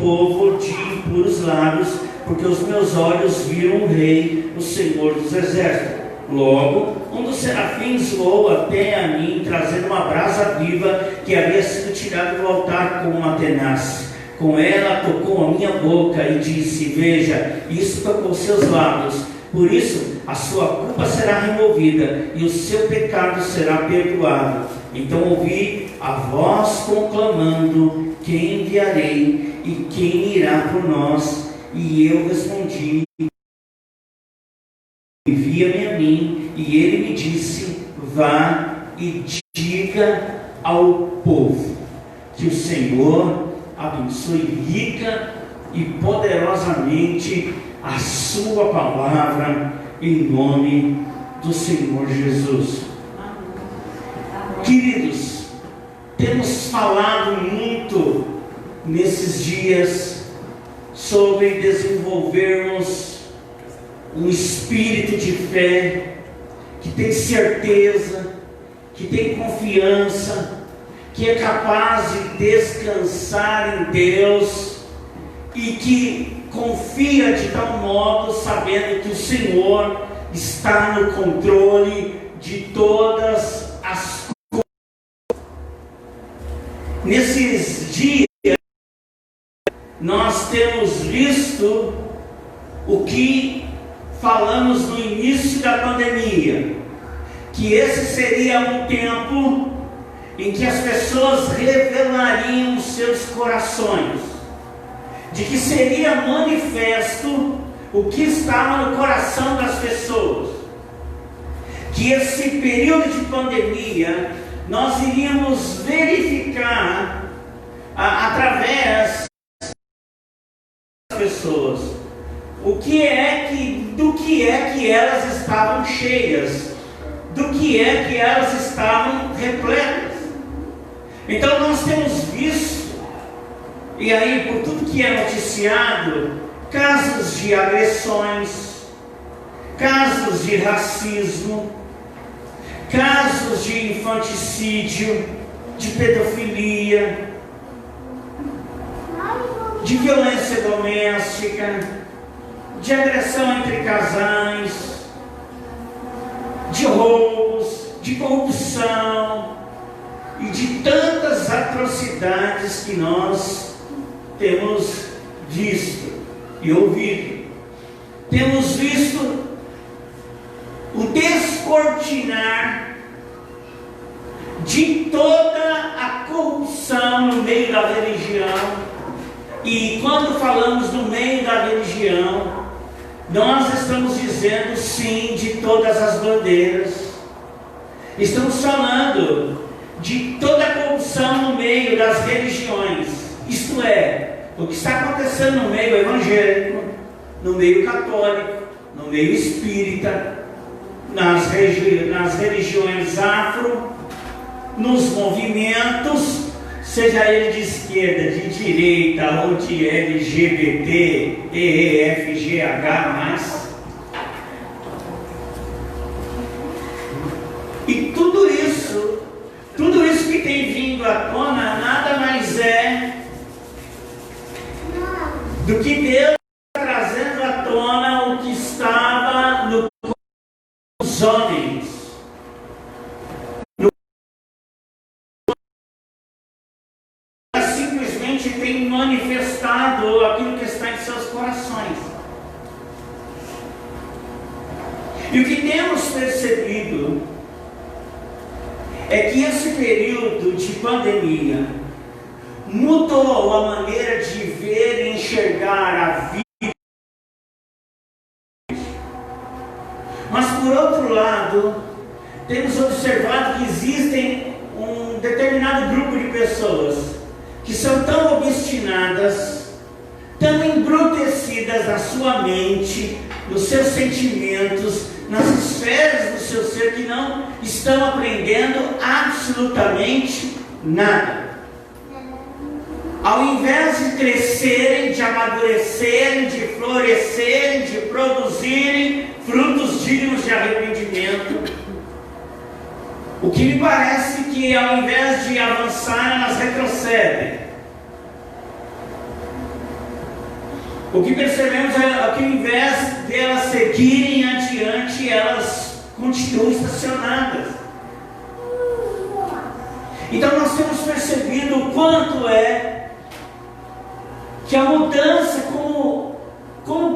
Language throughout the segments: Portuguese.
povo de impuros lábios, porque os meus olhos viram o Rei, o Senhor dos Exércitos. Logo, um dos serafins voou até a mim, trazendo uma brasa viva que havia sido tirada do altar com uma tenaz. Com ela tocou a minha boca e disse: veja, isso tocou seus lábios. Por isso, a sua culpa será removida e o seu pecado será perdoado. Então ouvi a voz conclamando: quem enviarei e quem irá por nós? E eu respondi: envia-me a mim. E ele me disse: vá e diga ao povo que o Senhor abençoe rica e poderosamente a sua palavra, em nome do Senhor Jesus. Queridos, temos falado muito nesses dias sobre desenvolvermos um espírito de fé, que tem certeza, que tem confiança, que é capaz de descansar em Deus e que confia de tal modo, sabendo que o Senhor está no controle de todas as coisas. Nesses dias, nós temos visto o que falamos no início da pandemia, que esse seria um tempo em que as pessoas revelariam os seus corações, de que seria manifesto o que estava no coração das pessoas, que esse período de pandemia nós iríamos verificar através das pessoas do que é que elas estavam cheias, do que é que elas estavam repletas. Então nós temos visto, e aí por tudo que é noticiado, casos de agressões, casos de racismo, casos de infanticídio, de pedofilia, de violência doméstica, de agressão entre casais, de roubos, de corrupção e de tantas atrocidades que nós temos visto e ouvido. Temos visto o descortinar de toda a corrupção no meio da religião. E quando falamos no meio da religião, nós estamos dizendo sim de todas as bandeiras. Estamos falando de toda a corrupção no meio das religiões. Isto é, o que está acontecendo no meio evangélico, no meio católico, no meio espírita, nas religiões afro, nos movimentos, seja ele de esquerda, de direita ou de LGBT, EEFGH+. E tudo isso que tem vindo à tona nada mais é do que Deus trazendo à tona o que estava no coração dos homens. Simplesmente tem manifestado aquilo que está em seus corações. E o que temos percebido é que esse período de pandemia mudou a maneira de ver e enxergar a vida. Mas por outro lado, temos observado que existem um determinado grupo de pessoas que são tão obstinadas, tão embrutecidas na sua mente, nos seus sentimentos, nas esferas do seu ser, que não estão aprendendo absolutamente nada. Ao invés de crescerem, de amadurecerem, de florescerem, de produzirem frutos dignos de arrependimento, o que me parece que ao invés de avançar, elas retrocedem. O que percebemos é que ao invés de elas seguirem adiante, elas continuam estacionadas. Então nós temos percebido o quanto é que a mudança, como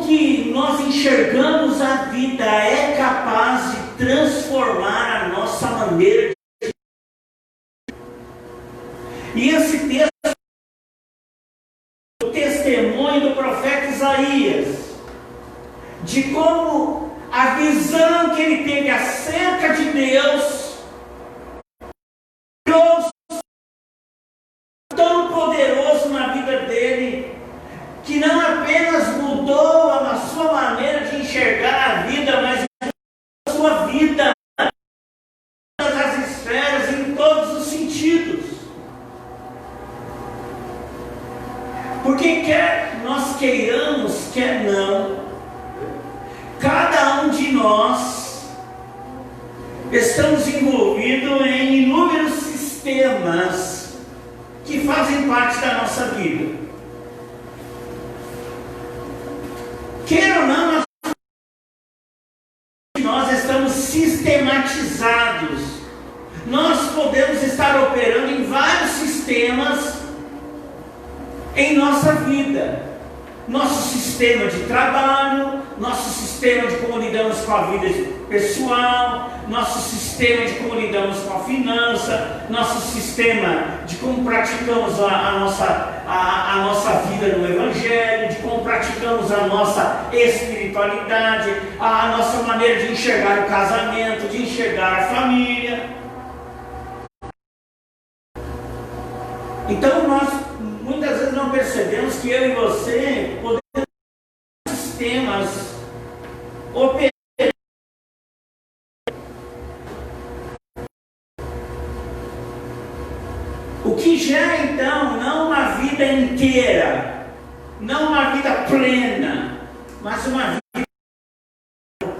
que nós enxergamos a vida, é capaz de transformar a nossa maneira de... E esse texto, o testemunho do profeta Isaías, de como a visão que ele teve acerca de Deus, tão poderoso na vida dele, que não apenas mudou a sua maneira de enxergar a vida, mas a sua vida em todas as esferas, em todos os sentidos. Porque quer nós queiramos, quer não, cada um de nós estamos envolvidos em inúmeros sistemas que fazem parte da nossa vida. Queira ou não, nós estamos sistematizados. Nós podemos estar operando em vários sistemas em nossa vida. Nosso sistema de trabalho, nosso sistema de como lidamos com a vida pessoal, nosso sistema de como lidamos com a finança, nosso sistema de como praticamos a nossa vida no Evangelho, de como praticamos a nossa espiritualidade, a nossa maneira de enxergar o casamento, de enxergar a família. Então nós muitas vezes não percebemos que eu e você podemos ter sistemas operando. O que gera então não uma vida inteira, não uma vida plena, mas uma vida,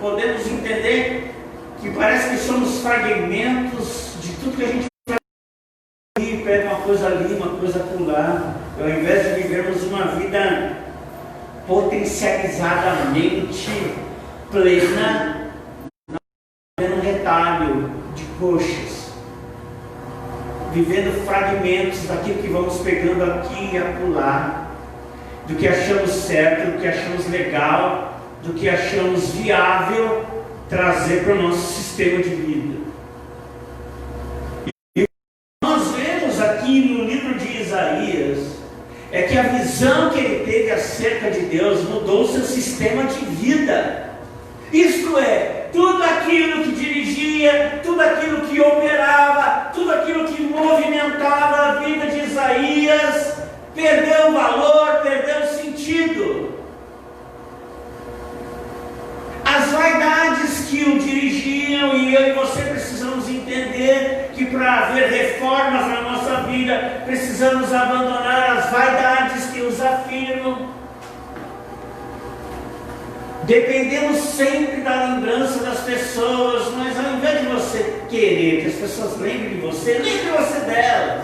podemos entender que parece que somos fragmentos de tudo que a gente pega uma coisa ali, uma coisa acolá. Ao invés de vivermos uma vida potencializadamente plena, nós vivendo um retalho de coxas, vivendo fragmentos daquilo que vamos pegando aqui e acolá, do que achamos certo, do que achamos legal, do que achamos viável trazer para o nosso sistema de vida. Aqui no livro de Isaías, é que a visão que ele teve acerca de Deus mudou o seu sistema de vida. Isto é, tudo aquilo que dirigia, tudo aquilo que operava, tudo aquilo que movimentava a vida de Isaías, perdeu o valor, perdeu o sentido. As vaidades que o dirigiam, e eu e você precisamos entender que para haver reformas na nossa vida, precisamos abandonar as vaidades que os afirmam. Dependemos sempre da lembrança das pessoas, mas ao invés de você querer que as pessoas lembrem de você, lembre você delas.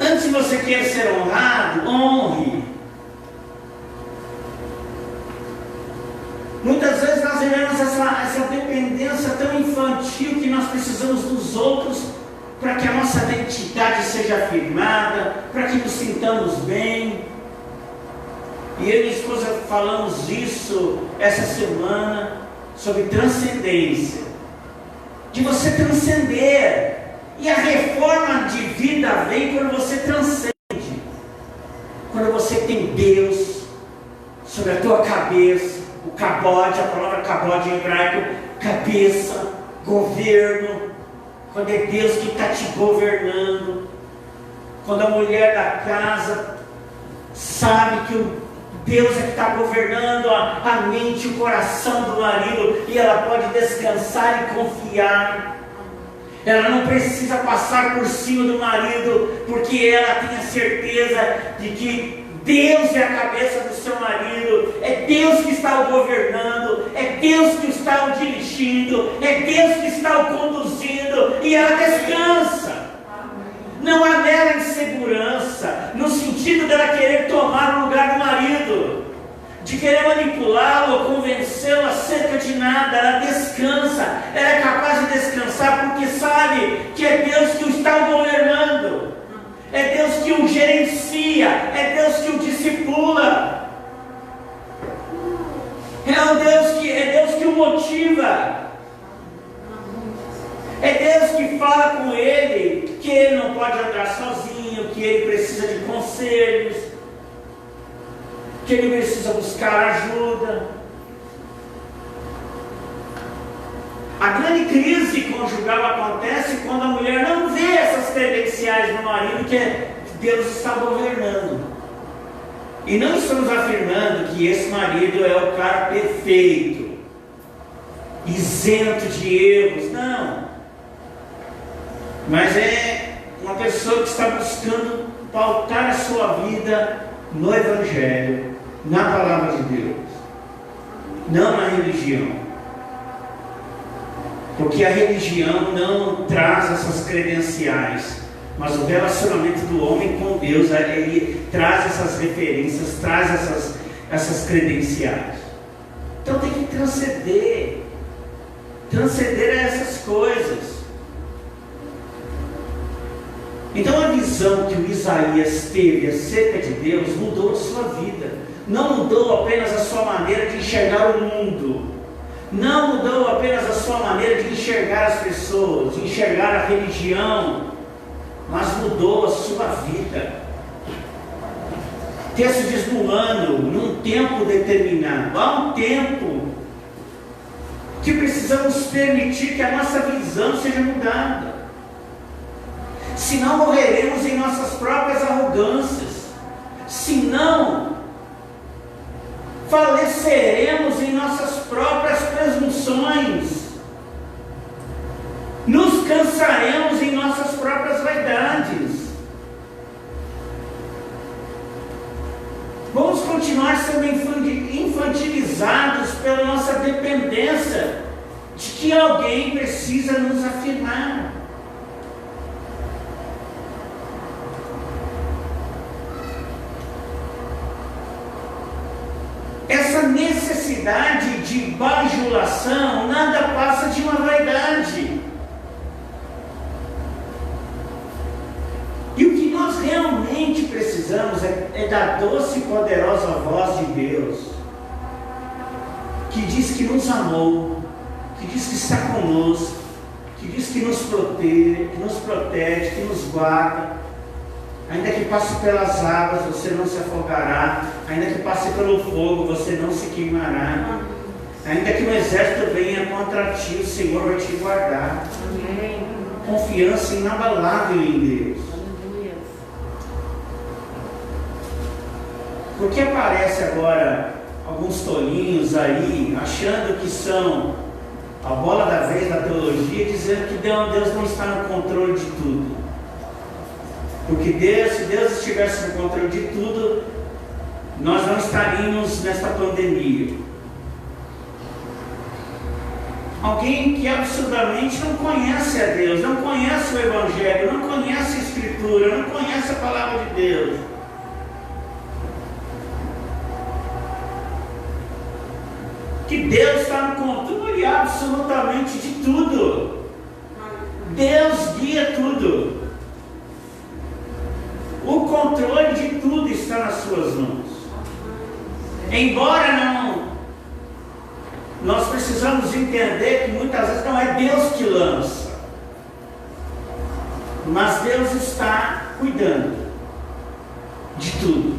Antes de você querer ser honrado, honre. Muitas vezes nós vivemos essa dependência tão infantil que nós precisamos dos outros para que a nossa identidade seja afirmada, para que nos sintamos bem. E eu e minha esposa falamos isso essa semana, sobre transcendência, de você transcender. E a reforma de vida vem quando você transcende, quando você tem Deus sobre a tua cabeça. O cabode, a palavra cabode em hebraico, cabeça, governo. Quando é Deus que está te governando, quando a mulher da casa sabe que o Deus é que está governando a mente, o coração do marido, e ela pode descansar e confiar. Ela não precisa passar por cima do marido, porque ela tem a certeza de que Deus é a cabeça do seu marido, é Deus que está o governando, é Deus que está o dirigindo, é Deus que está o conduzindo, e ela descansa. Não há nela insegurança, no nada, ela descansa, ela é capaz de descansar porque sabe que é Deus que o está governando, é Deus que o gerencia, é Deus que o discipula, é Deus que o motiva, é Deus que fala com ele que ele não pode andar sozinho, que ele precisa de conselhos, que ele precisa buscar ajuda. A grande crise conjugal acontece quando a mulher não vê essas credenciais no marido que Deus está governando. E não estamos afirmando que esse marido é o cara perfeito, isento de erros, não. Mas é uma pessoa que está buscando pautar a sua vida no Evangelho, na Palavra de Deus, não na religião. Porque a religião não traz essas credenciais, mas o relacionamento do homem com Deus, ele traz essas referências, traz essas credenciais. Então tem que transcender a essas coisas. Então a visão que o Isaías teve acerca de Deus mudou a sua vida. Não mudou apenas a sua maneira de enxergar o mundo, não mudou apenas a sua maneira de enxergar as pessoas, de enxergar a religião, mas mudou a sua vida. O texto diz no ano, num tempo determinado. Há um tempo que precisamos permitir que a nossa visão seja mudada. Senão morreremos em nossas próprias arrogâncias, senão faleceremos em nossas próprias presunções, nos cansaremos em nossas próprias vaidades. Vamos continuar sendo infantilizados pela nossa dependência de que alguém precisa nos afirmar. Essa necessidade de bajulação nada passa de uma vaidade. E o que nós realmente precisamos é da doce e poderosa voz de Deus, que diz que nos amou, que diz que está conosco, que diz que nos protege, que nos guarda. Ainda que passe pelas águas, você não se afogará. Ainda que passe pelo fogo, você não se queimará. Ainda que um exército venha contra ti, o Senhor vai te guardar. Amém. Confiança inabalável em Deus. Aleluia. Porque aparece agora alguns tolinhos aí, achando que são a bola da vez da teologia, dizendo que Deus não está no controle de tudo. Porque se Deus estivesse no controle de tudo, nós não estaríamos nesta pandemia. Alguém que absurdamente não conhece a Deus, não conhece o Evangelho, não conhece a Escritura, não conhece a Palavra de Deus. Que Deus está no controle absolutamente de tudo. Deus guia tudo. O controle de tudo está nas suas mãos. Embora nós precisamos entender que muitas vezes não é Deus que lança, mas Deus está cuidando de tudo.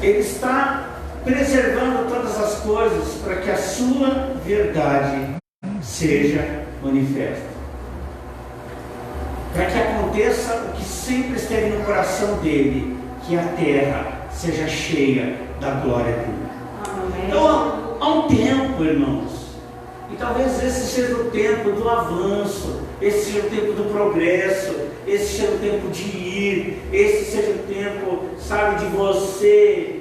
Ele está preservando todas as coisas para que a sua verdade seja manifesta. Para que aconteça o que sempre esteve no coração dele, que a terra seja cheia da glória dele. Amém. Então há um tempo, irmãos, e talvez esse seja o tempo do avanço, esse seja o tempo do progresso, esse seja o tempo de ir, esse seja o tempo, sabe, de você,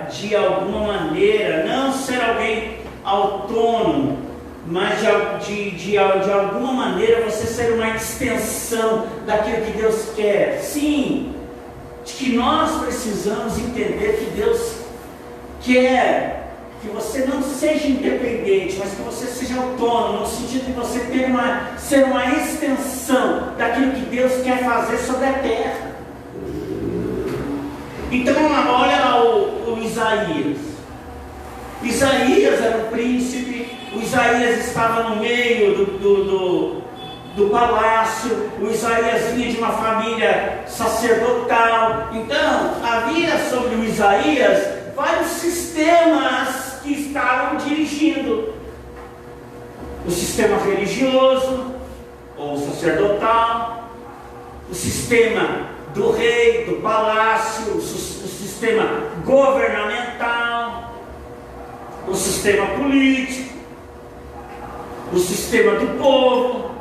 de alguma maneira, não ser alguém autônomo, mas de alguma maneira você ser uma extensão daquilo que Deus quer. Sim, de que nós precisamos entender que Deus quer que você não seja independente, mas que você seja autônomo, no sentido de você ser uma extensão daquilo que Deus quer fazer sobre a terra. Então, olha lá o Isaías. Isaías era um príncipe, o Isaías estava no meio do palácio, o Isaías vinha de uma família sacerdotal. Então, havia sobre o Isaías vários sistemas que estavam dirigindo: o sistema religioso ou sacerdotal, o sistema do rei, do palácio, o sistema governamental, o sistema político, o sistema do povo.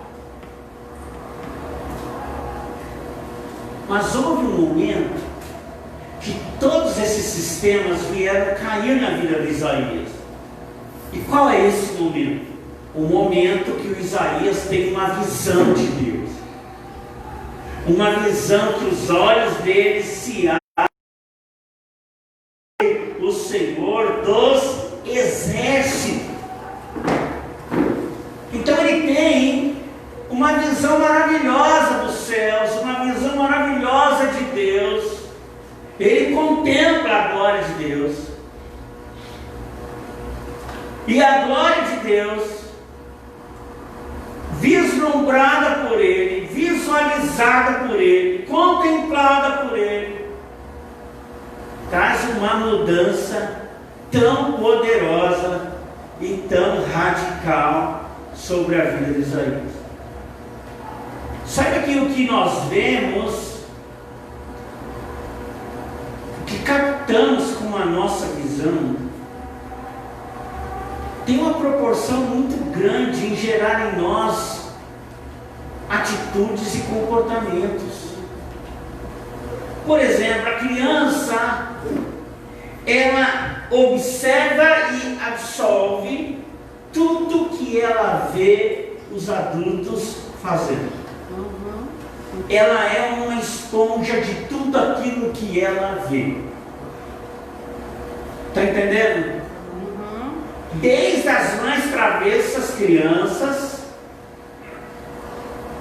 Mas houve um momento que todos esses sistemas vieram cair na vida de Isaías. E qual é esse momento? O momento que o Isaías tem uma visão de Deus. Uma visão que os olhos dele se abrem. O Senhor dos exércitos. Então ele tem uma visão maravilhosa dos céus, uma visão maravilhosa de Deus. Ele contempla a glória de Deus. E a glória de Deus, vislumbrada por ele, visualizada por ele, contemplada por ele, traz uma mudança tão poderosa e tão radical sobre a vida de Isaías. Sabe que o que nós vemos, o que captamos com a nossa visão, tem uma proporção muito grande em gerar em nós atitudes e comportamentos. Por exemplo, a criança, ela observa e absorve tudo que ela vê os adultos fazendo. Ela é uma esponja de tudo aquilo que ela vê. Está entendendo? Desde as mais travessas crianças,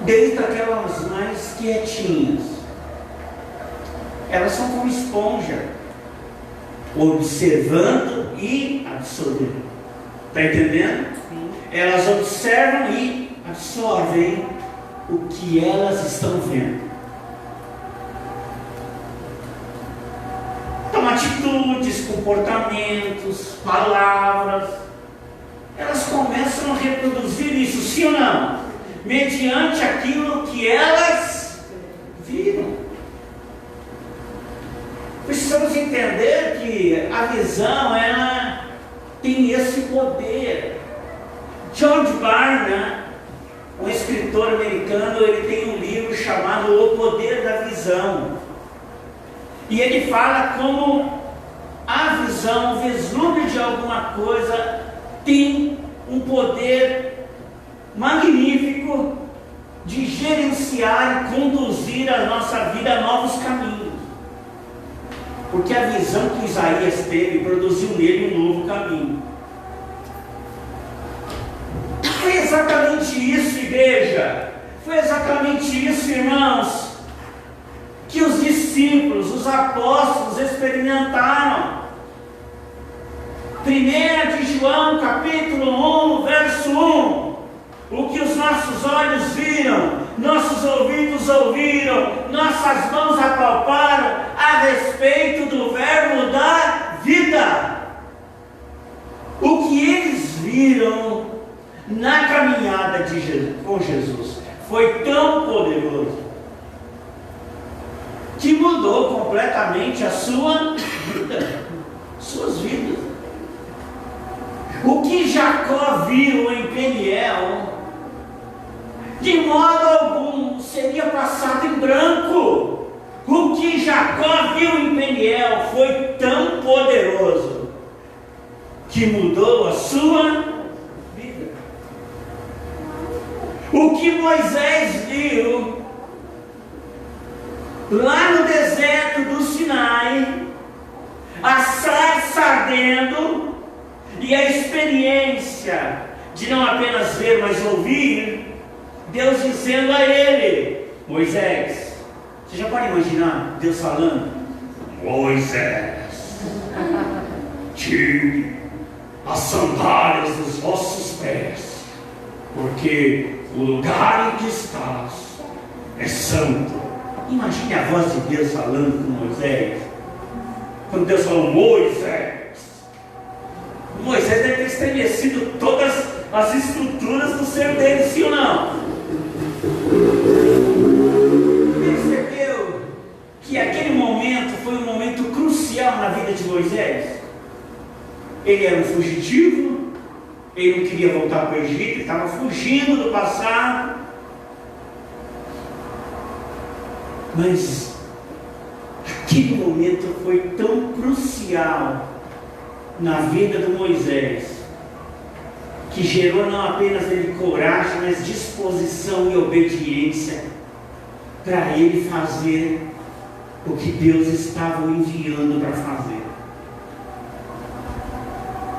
desde aquelas mais quietinhas, elas são como esponja, observando e absorvendo. Está entendendo? Sim. Elas observam e absorvem o que elas estão vendo. Então, atitudes, comportamentos, palavras, elas começam a reproduzir isso, sim ou não? Mediante aquilo que elas viram. Precisamos entender que a visão, ela tem esse poder. George Barna, um escritor americano, ele tem um livro chamado O Poder da Visão. E ele fala como a visão, o vislumbre de alguma coisa, tem um poder magnífico de gerenciar e conduzir a nossa vida a novos caminhos. Porque a visão que Isaías teve produziu nele um novo caminho. Foi exatamente isso, igreja. Foi exatamente isso, irmãos, que os discípulos, os apóstolos experimentaram. 1 de João, capítulo 1, verso 1. O que os nossos olhos viram, nossos ouvidos ouviram, nossas mãos apalparam a respeito do verbo da vida. O que eles viram na caminhada com Jesus foi tão poderoso que mudou completamente a sua vida, suas vidas. O que Jacó viu em Peniel, de modo algum seria passado em branco. O que Jacó viu em Peniel foi tão poderoso que mudou a sua vida. O que Moisés viu lá no deserto do Sinai, a sarça ardendo, e a experiência de não apenas ver, mas ouvir, Deus dizendo a ele: Moisés, você já pode imaginar Deus falando: Moisés, tire as sandálias dos vossos pés, porque o lugar em que estás é santo. Imagine a voz de Deus falando com Moisés. Quando Deus falou: Moisés deve ter estremecido todas as estruturas do ser dele, sim ou não? Percebeu que aquele momento foi um momento crucial na vida de Moisés? Ele era um fugitivo, ele não queria voltar para o Egito, ele estava fugindo do passado. Mas aquele momento foi tão crucial na vida de Moisés, que gerou não apenas nele coragem, mas disposição e obediência para ele fazer o que Deus estava o enviando para fazer.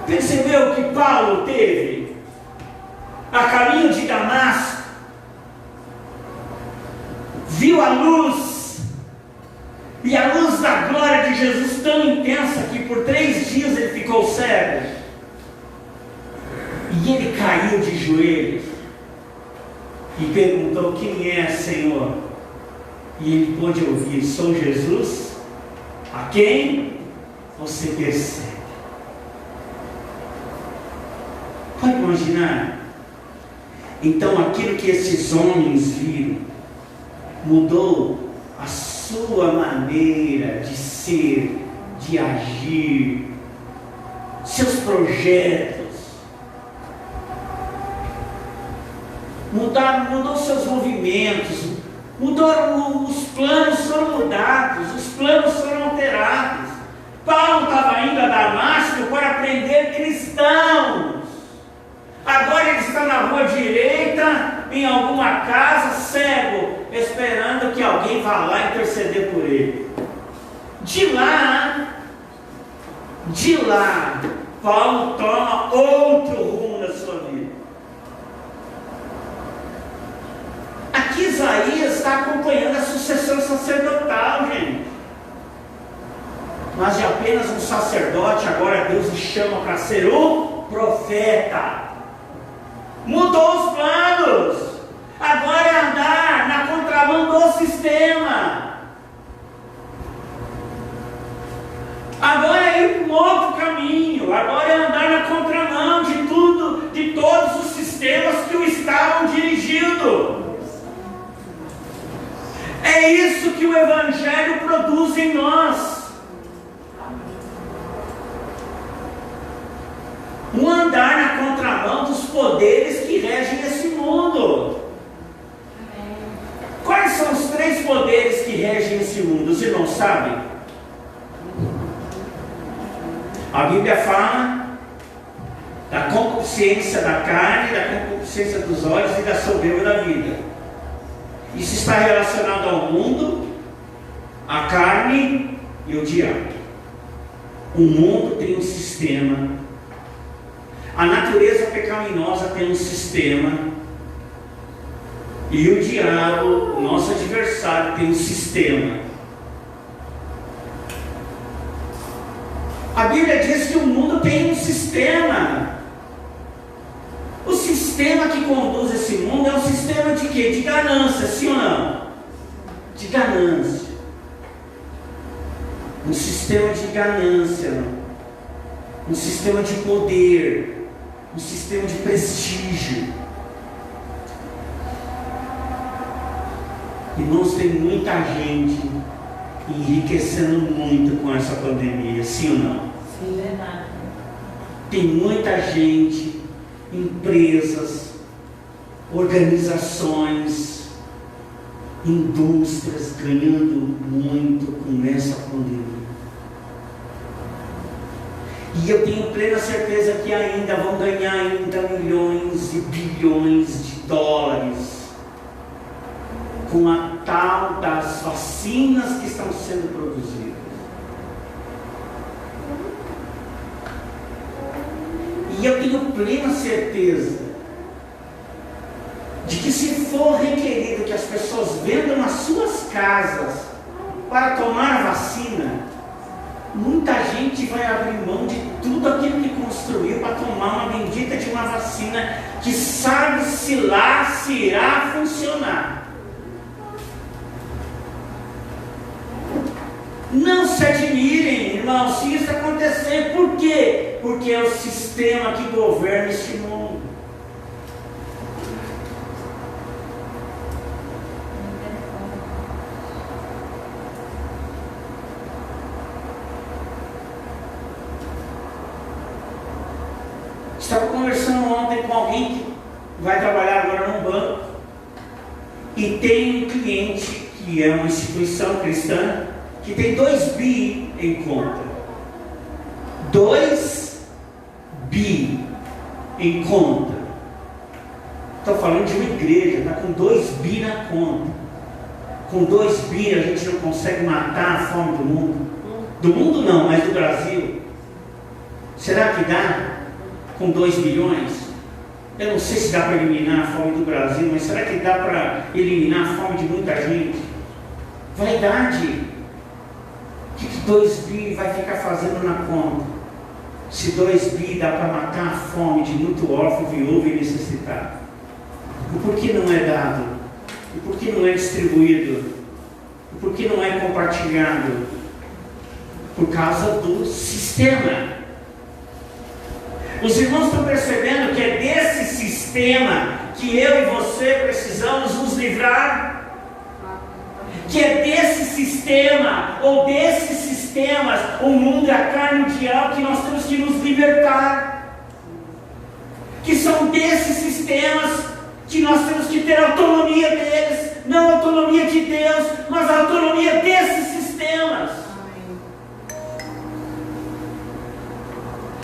Percebeu que Paulo teve a caminho de Damasco, viu a luz, e a luz da glória de Jesus tão intensa que por 3 dias ele ficou cego, e ele caiu de joelhos e perguntou: quem é, Senhor? E ele pôde ouvir: sou Jesus, a quem você persegue. Pode imaginar? Então aquilo que esses homens viram mudou a sua maneira de ser, de agir, seus projetos, mudou seus movimentos, os planos foram mudados, os planos foram alterados. Paulo estava indo a Damasco para prender cristãos. Agora ele está na rua direita, em alguma casa, cego, esperando que alguém vá lá interceder por ele. De lá, Paulo toma outro rumo na sua vida. Aqui Isaías está acompanhando a sucessão sacerdotal, gente. Mas de apenas um sacerdote, agora Deus o chama para ser um profeta. Mudou os planos. Agora é andar na contramão do sistema. Agora é ir para um outro caminho. Agora é andar na contramão de tudo, de todos os sistemas que o estavam dirigindo. É isso que o Evangelho produz em nós. Um andar na contramão dos poderes que regem esse mundo. Quais são os 3 poderes que regem esse mundo? Os irmãos sabem? A Bíblia fala da concupiscência da carne, da concupiscência dos olhos e da soberba da vida. Isso está relacionado ao mundo, à carne e ao diabo. O mundo tem um sistema. A natureza pecaminosa tem um sistema, e o diabo, nosso adversário, tem um sistema. A Bíblia diz que o mundo tem um sistema. O sistema que conduz esse mundo é um sistema de quê? De ganância, sim ou não? De ganância. Um sistema de ganância, um sistema de poder, um sistema de prestígio. Irmãos, tem muita gente enriquecendo muito com essa pandemia, sim ou não? Sim, verdade. Tem muita gente, empresas, organizações, indústrias ganhando muito com essa pandemia. E eu tenho plena certeza que ainda vão ganhar ainda milhões e bilhões de dólares com a tal das vacinas que estão sendo produzidas. E eu tenho plena certeza de que, se for requerido que as pessoas vendam as suas casas para tomar a vacina, muita gente vai abrir mão de tudo aquilo que construiu para tomar uma bendita de uma vacina que sabe-se lá se irá funcionar. Não se admirem, irmãos, se isso acontecer. Por quê? Porque é o sistema que governa este mundo. Estava conversando ontem com alguém que vai trabalhar agora num banco e tem um cliente que é uma instituição cristã que tem 2 bi em conta. 2 bi em conta. Estou falando de uma igreja, está com 2 bi na conta. Com 2 bi a gente não consegue matar a fome do mundo. Do mundo não, mas do Brasil. Será que dá? Com 2 bilhões? Eu não sei se dá para eliminar a fome do Brasil, mas será que dá para eliminar a fome de muita gente? Vaidade. O que 2 bi vai ficar fazendo na conta? Se 2 bi dá para matar a fome de muito órfão, viúvo e necessitado. E por que não é dado? E por que não é distribuído? E por que não é compartilhado? Por causa do sistema. Os irmãos estão percebendo que é desse sistema que eu e você precisamos nos livrar? Que é desse sistema, ou desses sistemas, o mundo e a carne e o diabo, que nós temos que nos libertar. Que são desses sistemas que nós temos que ter autonomia deles, não a autonomia de Deus, mas a autonomia desses sistemas.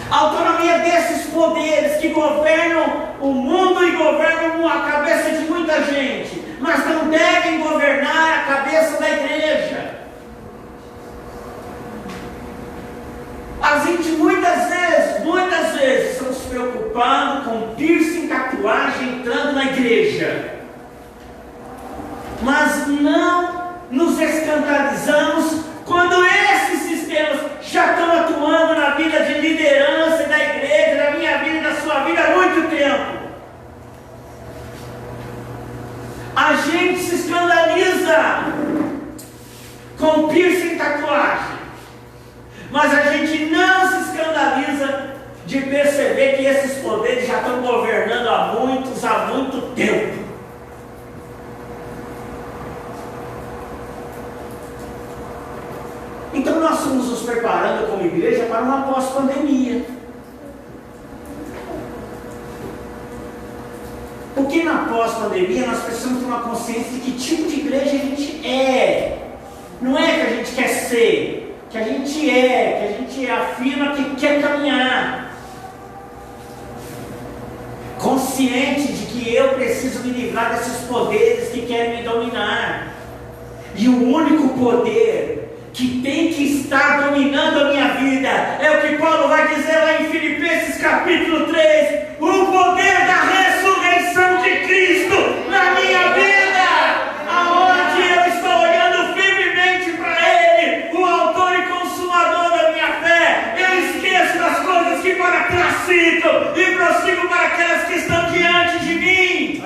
A autonomia desses poderes que governam o mundo e governam a cabeça de muita gente, mas não devem governar a cabeça da igreja. A gente muitas vezes estão se preocupando com piercing, tatuagem, entrando na igreja, mas não nos escandalizamos quando esses sistemas já estão atuando na vida de liderança da igreja, na minha vida e na sua vida há muito tempo. A gente se escandaliza com piercing e tatuagem, mas a gente não se escandaliza de perceber que esses poderes já estão governando há muito tempo. Então nós estamos nos preparando como igreja para uma pós-pandemia. Porque na pós-pandemia nós precisamos ter uma consciência de que tipo de igreja a gente é. Não é que a gente quer ser, que a gente afirma que quer caminhar. Consciente de que eu preciso me livrar desses poderes que querem me dominar. E o único poder que tem que estar dominando a minha vida é o que Paulo vai dizer lá em Filipenses capítulo 3, o poder da ressurreição de Cristo na minha vida, aonde eu estou olhando firmemente para Ele, o autor e consumador da minha fé. Eu esqueço das coisas que para trás ficam e prossigo para aquelas que estão diante de mim.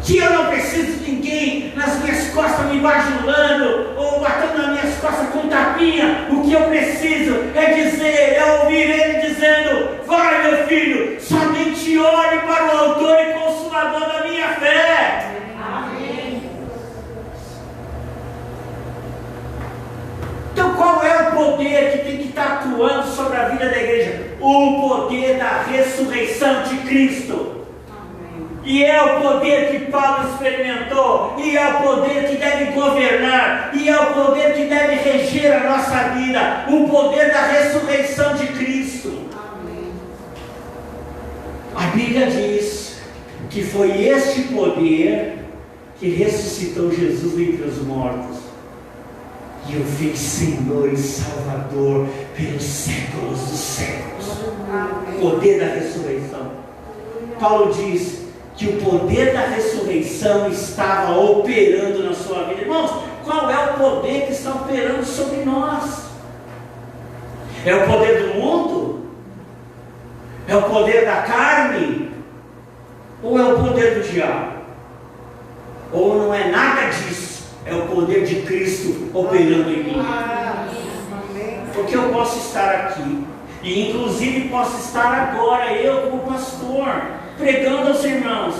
Que eu não preciso de ninguém nas minhas costas me bajulando ou batendo nas minhas costas com tapinha. O que eu preciso é ouvir Ele dizendo: vai, meu filho, somente olhe para o autor e consumador da minha fé. Amém. Então qual é o poder que tem que estar atuando sobre a vida da igreja? O poder da ressurreição de Cristo. E é o poder que Paulo experimentou, e é o poder que deve governar, e é o poder que deve reger a nossa vida, o poder da ressurreição de Cristo. Amém. A Bíblia diz que foi este poder que ressuscitou Jesus dentre os mortos. e o fez Senhor e Salvador pelos séculos dos séculos. O poder da ressurreição. Paulo diz que o poder da ressurreição estava operando na sua vida. Irmãos, qual é o poder que está operando sobre nós? É o poder do mundo? É o poder da carne? Ou é o poder do diabo? Ou não é nada disso? É o poder de Cristo operando em mim. Porque eu posso estar aqui, e inclusive posso estar agora, eu como pastor, pregando aos irmãos,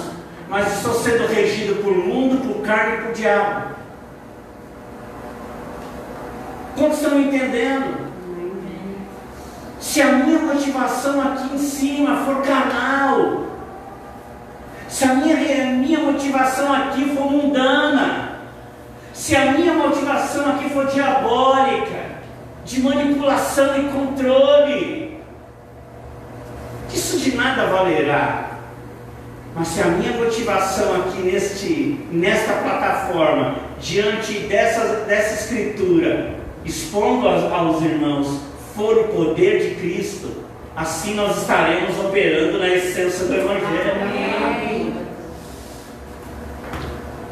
mas estou sendo regido por mundo, por carne e por diabo. Quantos estão entendendo? Se a minha motivação aqui em cima for carnal, se a minha motivação aqui for mundana, se a minha motivação aqui for diabólica, de manipulação e controle, isso de nada valerá. Mas se a minha motivação aqui nesta plataforma, diante dessa escritura, expondo aos irmãos, for o poder de Cristo, assim nós estaremos operando na essência do Evangelho. Amém.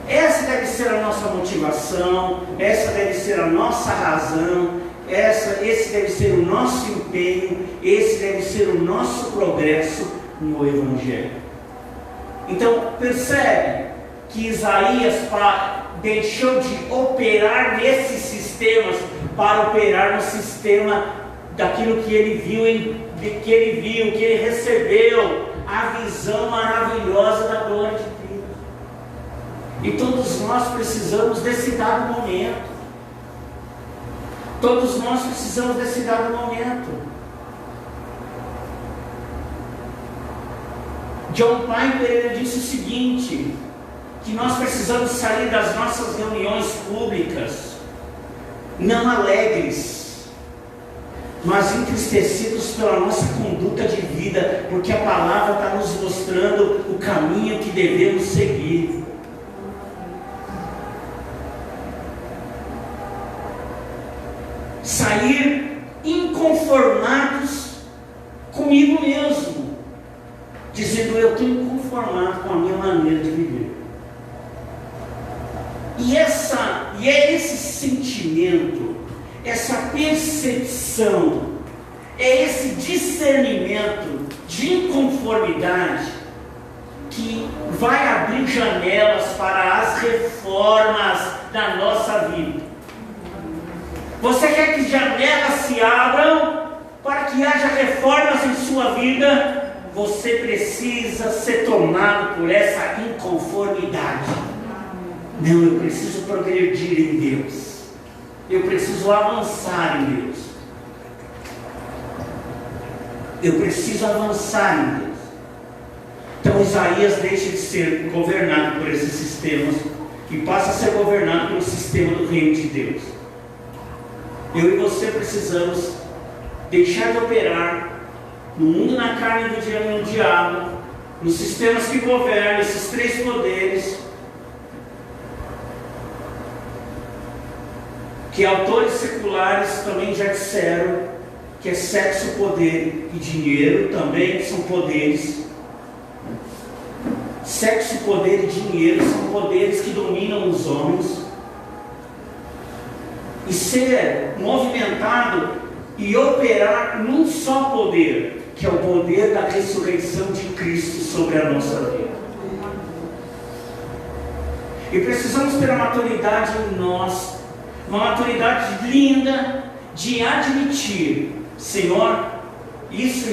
Essa deve ser a nossa motivação, essa deve ser a nossa razão, esse deve ser o nosso empenho, esse deve ser o nosso progresso no Evangelho. Então, percebe que Isaías deixou de operar nesses sistemas para operar no sistema daquilo que ele viu, que ele recebeu, a visão maravilhosa da glória de Deus. E todos nós precisamos desse dado momento. Todos nós precisamos desse dado momento. John Piper disse o seguinte, que nós precisamos sair das nossas reuniões públicas, não alegres, mas entristecidos pela nossa conduta de vida, porque a palavra está nos mostrando o caminho que devemos seguir. Sair inconformados comigo mesmo, dizendo eu estou inconformado com a minha maneira de viver. E é esse sentimento, essa percepção, é esse discernimento de inconformidade que vai abrir janelas para as reformas da nossa vida. Você quer que janelas se abram para que haja reformas em sua vida? Você precisa ser tomado por essa inconformidade. Não, eu preciso progredir em Deus. Eu preciso avançar em Deus. Eu preciso avançar em Deus. Então Isaías deixa de ser governado por esses sistemas e passa a ser governado pelo sistema do reino de Deus. Eu e você precisamos deixar de operar no mundo, na carne e no diabo, nos sistemas que governam esses três poderes, que autores seculares também já disseram que é sexo, poder e dinheiro também são poderes. Sexo, poder e dinheiro são poderes que dominam os homens. E ser movimentado e operar num só poder, que é o poder da ressurreição de Cristo sobre a nossa vida. E precisamos ter a maturidade em nós, uma maturidade linda de admitir, Senhor, isso.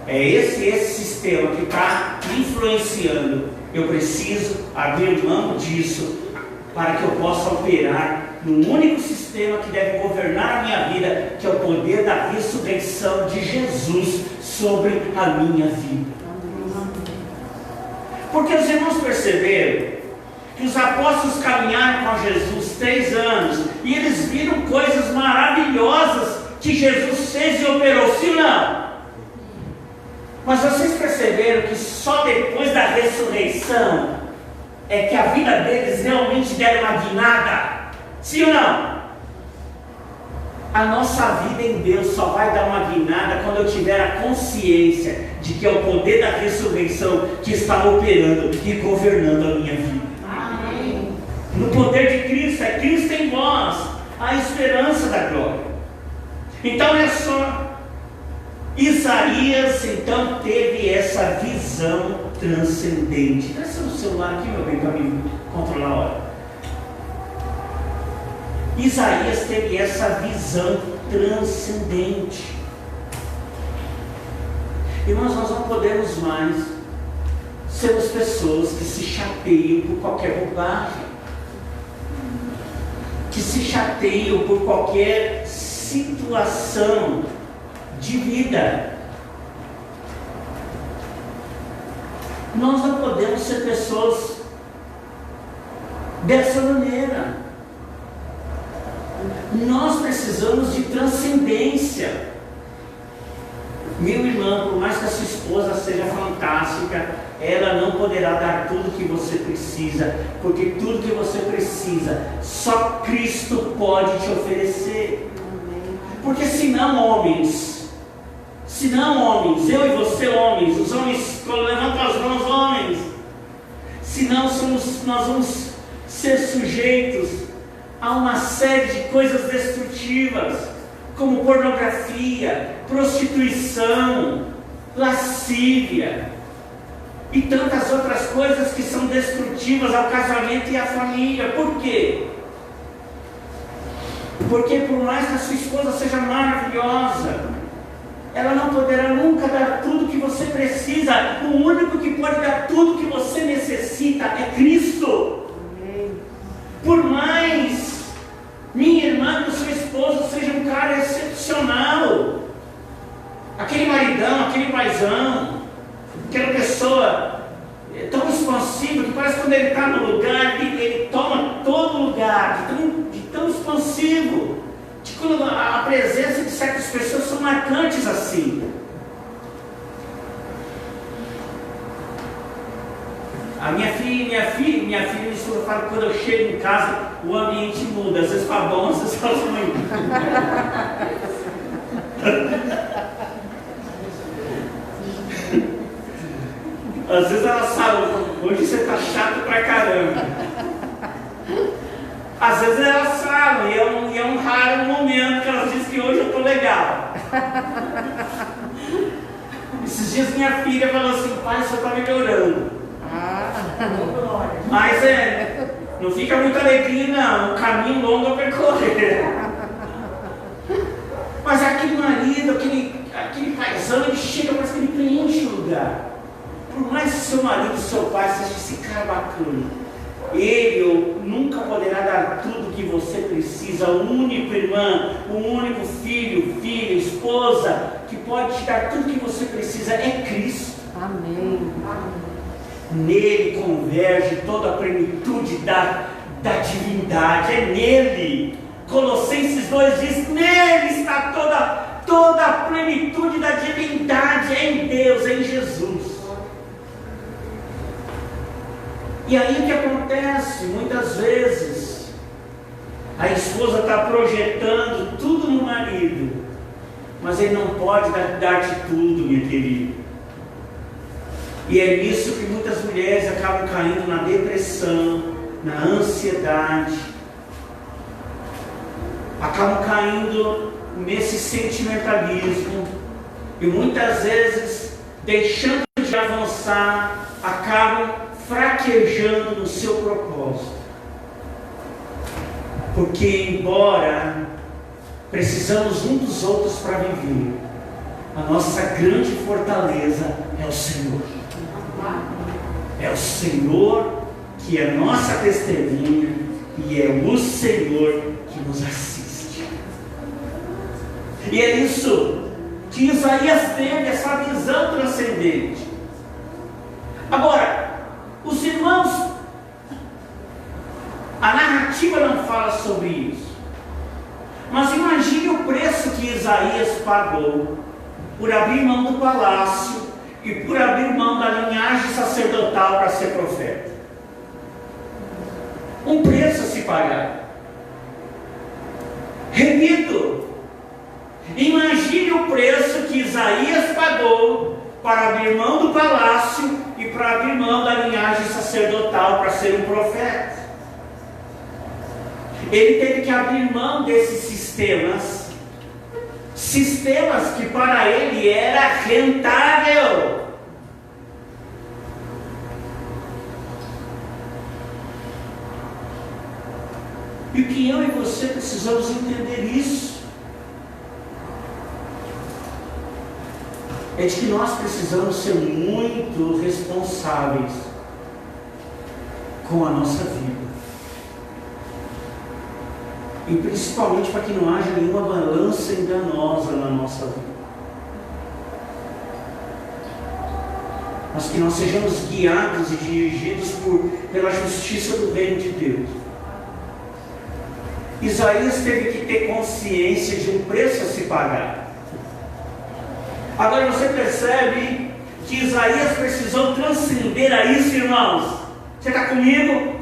É esse sistema que está influenciando. Eu preciso abrir mão disso para que eu possa operar no único sistema que deve governar a minha vida, que é o poder da ressurreição de Jesus sobre a minha vida. Porque os irmãos perceberam que os apóstolos caminharam com Jesus 3 anos e eles viram coisas maravilhosas que Jesus fez e operou, sim ou não? Mas vocês perceberam que só depois da ressurreição é que a vida deles realmente deram uma guinada? Sim ou não? A nossa vida em Deus só vai dar uma guinada quando eu tiver a consciência de que é o poder da ressurreição que está operando e governando a minha vida. Amém. No poder de Cristo, é Cristo em vós, a esperança da glória. Então olha só, Isaías então teve essa visão transcendente. Presta no celular aqui, meu bem, para mim controlar a hora. Isaías teve essa visão transcendente. Irmãos, nós não podemos mais sermos pessoas que se chateiam por qualquer bobagem, que se chateiam por qualquer situação de vida. Nós não podemos ser pessoas dessa maneira. Nós precisamos de transcendência. Meu irmão, por mais que a sua esposa seja fantástica, ela não poderá dar tudo que você precisa, porque tudo que você precisa, só Cristo pode te oferecer. Porque senão, homens, eu e você, homens, os homens, levantam as mãos, homens, senão nós vamos ser sujeitos a uma série de coisas destrutivas, como pornografia, prostituição, lascívia e tantas outras coisas que são destrutivas ao casamento e à família. Por quê? Porque por mais que a sua esposa seja maravilhosa, ela não poderá nunca dar tudo que você precisa. O único que pode dar tudo que você necessita é Cristo. Por mais, minha irmã, que o seu esposo seja um cara excepcional, aquele maridão, aquele paizão, aquela pessoa tão expansiva que parece que quando ele está no lugar, ele toma todo lugar, de tão expansivo, de quando a presença de certas pessoas são marcantes assim. A minha filha me fala que quando eu chego em casa, o ambiente muda, às vezes para bom, às vezes para ruim. Às vezes ela sabe, hoje você está chato pra caramba. Às vezes elas sabem, e é um raro momento que elas dizem que hoje eu estou legal. Esses dias minha filha falou assim: pai, o senhor está melhorando. Mas não fica muita alegria não, um caminho longo a percorrer. Mas aquele marido, aquele paizão, ele chega, parece que ele preenche o lugar. Por mais que seu marido, seu pai seja esse cara bacana, ele nunca poderá dar tudo que você precisa. O único irmão, o único filho, filha, esposa que pode te dar tudo que você precisa é Cristo. Amém. Nele converge toda a plenitude da divindade, é nele. Colossenses 2 diz: nele está toda a plenitude da divindade, é em Deus, é em Jesus. E aí o que acontece? Muitas vezes a esposa está projetando tudo no marido, mas ele não pode dar-te tudo, minha querida. E é nisso que muitas mulheres acabam caindo na depressão, na ansiedade, acabam caindo nesse sentimentalismo, e muitas vezes, deixando de avançar, acabam fraquejando no seu propósito. Porque embora precisamos um dos outros para viver, a nossa grande fortaleza é o Senhor. É o Senhor que é nossa testemunha, e é o Senhor que nos assiste. E é isso que Isaías teve, essa visão transcendente. Agora, os irmãos, a narrativa não fala sobre isso, mas imagine o preço que Isaías pagou por abrir mão do palácio e por abrir mão da linhagem sacerdotal para ser profeta. Um preço a se pagar. Repito, imagine o preço que Isaías pagou para abrir mão do palácio e para abrir mão da linhagem sacerdotal para ser um profeta. Ele teve que abrir mão desses sistemas que para ele era rentável. E o que eu e você precisamos entender isso é de que nós precisamos ser muito responsáveis com a nossa vida. E principalmente para que não haja nenhuma balança enganosa na nossa vida. Mas que nós sejamos guiados e dirigidos pela justiça do reino de Deus. Isaías teve que ter consciência de um preço a se pagar. Agora você percebe que Isaías precisou transcender a isso, irmãos. Você está comigo?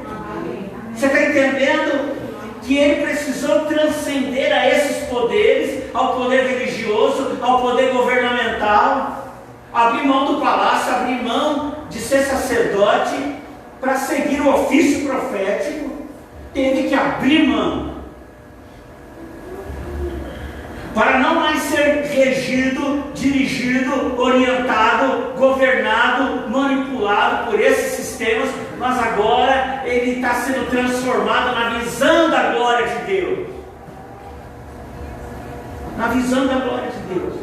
Você está entendendo? Que ele precisou transcender a esses poderes, ao poder religioso, ao poder governamental, abrir mão do palácio, abrir mão de ser sacerdote, para seguir o ofício profético, teve que abrir mão, para não mais ser regido, dirigido, orientado, governado, manipulado por esses sistemas, mas agora ele está sendo transformado na visão da glória de Deus. Na visão da glória de Deus.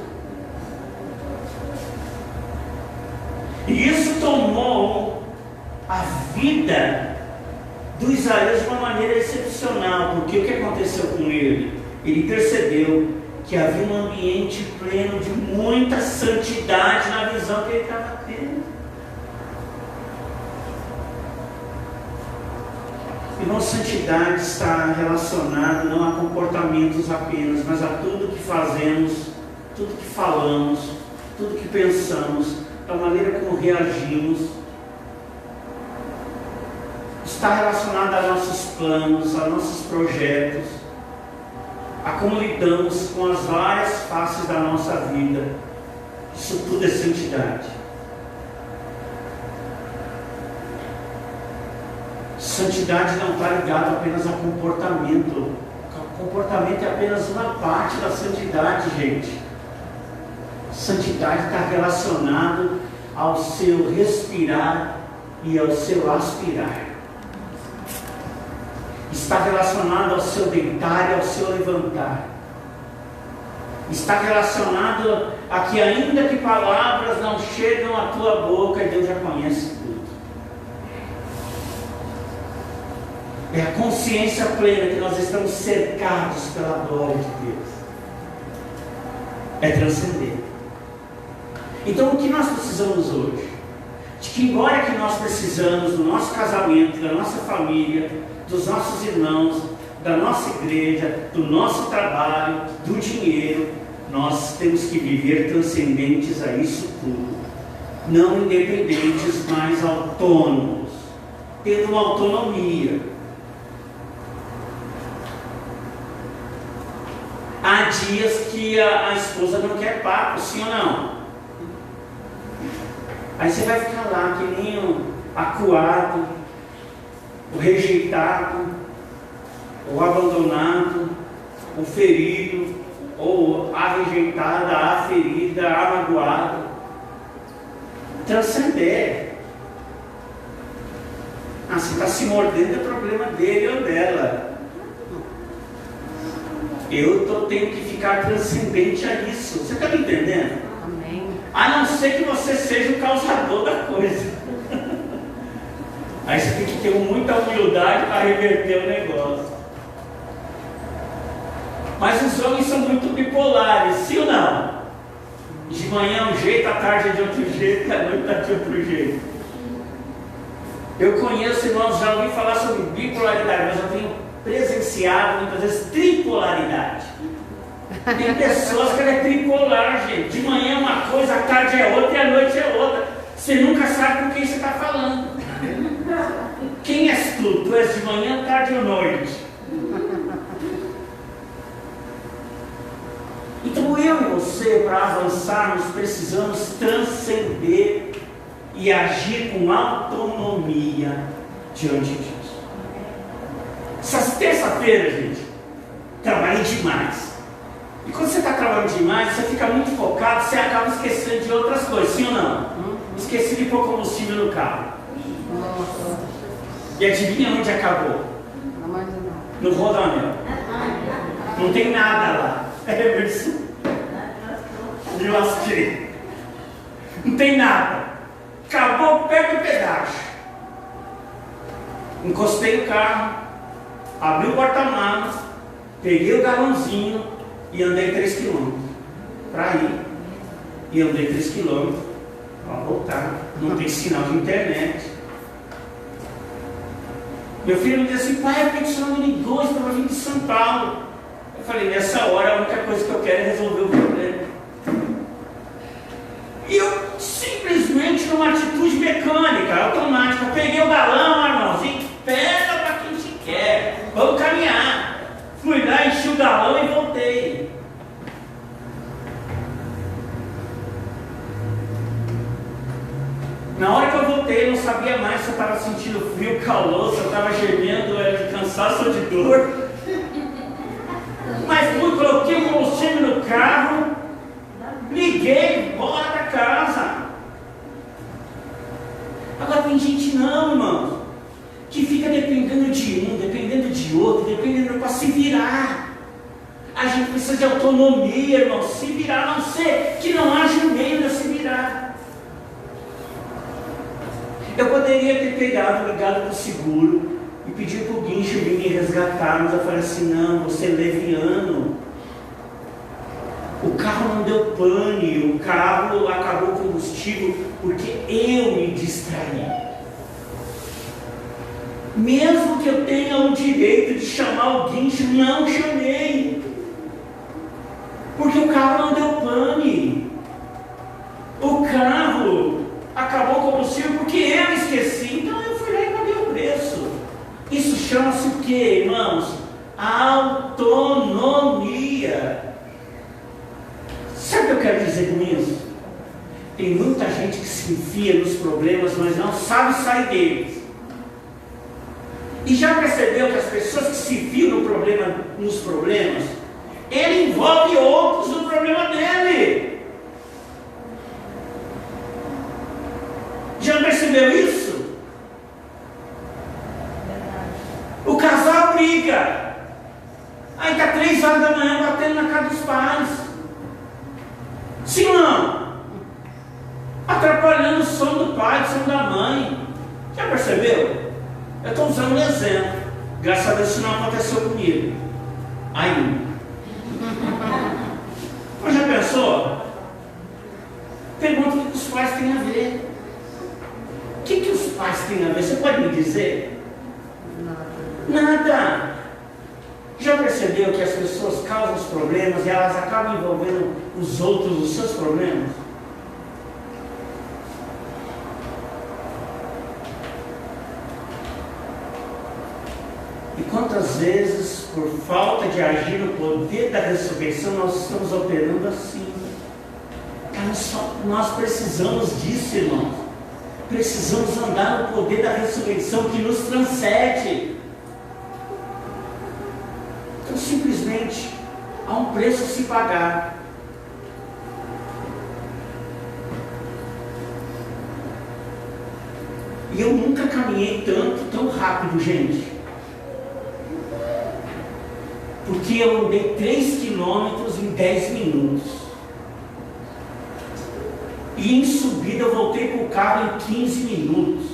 E isso tomou a vida do Isaías de uma maneira excepcional, porque o que aconteceu com ele? Ele percebeu que havia um ambiente pleno de muita santidade na visão que ele estava tendo. Irmão, santidade está relacionada não a comportamentos apenas, mas a tudo que fazemos, tudo que falamos, tudo que pensamos, a maneira como reagimos. Está relacionada a nossos planos, a nossos projetos, a como lidamos com as várias faces da nossa vida. Isso tudo é santidade. Santidade não está ligada apenas ao comportamento. O comportamento é apenas uma parte da santidade, gente. Santidade está relacionado ao seu respirar e ao seu aspirar. Está relacionado ao seu deitar e ao seu levantar. Está relacionado a que ainda que palavras não chegam à tua boca, Deus já conhece tudo. É a consciência plena que nós estamos cercados pela glória de Deus. É transcender. Então o que nós precisamos hoje? De que embora que nós precisamos do nosso casamento, da nossa família, dos nossos irmãos, da nossa igreja, do nosso trabalho, do dinheiro, nós temos que viver transcendentes a isso tudo. Não independentes, mas autônomos. Tendo uma autonomia. Há dias que a esposa não quer papo, sim ou não? Aí você vai ficar lá que nem o acuado, o rejeitado, o abandonado, o ferido, ou a rejeitada, a ferida, a magoada. Transcender. Se está se mordendo é problema dele ou dela. Eu tenho que ficar transcendente a isso. Você está me entendendo? Amém. A não ser que você seja o causador da coisa. Aí você tem que ter muita humildade para reverter o negócio. Mas os homens são muito bipolares, sim ou não? De manhã é um jeito, à tarde é de outro jeito, à noite é de outro jeito. Eu conheço, irmãos, já ouvi falar sobre bipolaridade, mas eu tenho presenciado muitas vezes tripolaridade. Tem pessoas que é tripolar, gente. De manhã é uma coisa, à tarde é outra e à noite é outra. Você nunca sabe com quem você está falando. Quem és tu? Tu és de manhã, tarde ou noite? você, para avançarmos, precisamos transcender e agir com autonomia diante de Deus. Essa terça-feira, gente, trabalhei demais. E quando você está trabalhando demais, você fica muito focado, você acaba esquecendo de outras coisas, sim ou não? Esqueci de pôr combustível no carro. E adivinha onde acabou? No Rodoanel. Não tem nada lá. Me lasquei. Não tem nada. Acabou perto do pedágio. Encostei o carro, abri o porta-malas, peguei o galãozinho e andei 3 km para ir. E andei 3 km para voltar. Não tem sinal de internet. Meu filho me disse assim: pai, por que você não me ligou? Eu estava vindo de São Paulo. Eu falei: nessa hora a única coisa que eu quero é resolver o problema. E eu simplesmente, numa atitude mecânica, automática, peguei o galão, irmãozinho, pega para quem te quer, vamos caminhar. Fui lá, enchi o galão e voltei. Na hora que eu voltei, eu não sabia mais se eu estava sentindo frio, calor, se eu estava gemendo, era de cansaço ou de dor. Mas fui, coloquei o combustível no carro, liguei, bora para casa. Agora tem gente não, irmão, que fica dependendo de um, dependendo de outro, dependendo para se virar. A gente precisa de autonomia, irmão, se virar, a não ser que não haja um meio de se virar. Eu poderia ter pegado, ligado para o seguro e pedir para o guincho vir me resgatar, mas eu falei assim: não, você é leviano. O carro não deu pane, o carro acabou o combustível porque eu me distraí. Mesmo que eu tenha o direito de chamar o guincho, não chamei, porque o carro não deu pane. O carro acabou o combustível porque eu esqueci, então eu fui lá e paguei o preço. Isso chama-se o quê, irmãos? Autonomia. Sabe o que eu quero dizer com isso? Tem muita gente que se enfia nos problemas, mas não sabe sair deles. E já percebeu que as pessoas que se enfiam nos problemas, ele envolve outros no problema dele. Já percebeu isso? O casal briga. Aí está 3 horas da manhã batendo na casa dos pais. Sim ou não? Atrapalhando o sono do pai, o sono da mãe. Já percebeu? Eu estou usando um exemplo. Graças a Deus isso não aconteceu comigo ainda. Mas já pensou? Pergunta o que os pais têm a ver. O que os pais têm a ver? Você pode me dizer? Nada. Já percebeu que as pessoas causam os problemas e elas acabam envolvendo os outros nos seus problemas? E quantas vezes, por falta de agir no poder da ressurreição, nós estamos operando assim? Nós precisamos disso, irmãos. Precisamos andar no poder da ressurreição que nos transcende. Então, simplesmente, há um preço a se pagar. E eu nunca caminhei tão rápido, gente. Porque eu andei 3 quilômetros em 10 minutos. E em subida eu voltei para o carro em 15 minutos.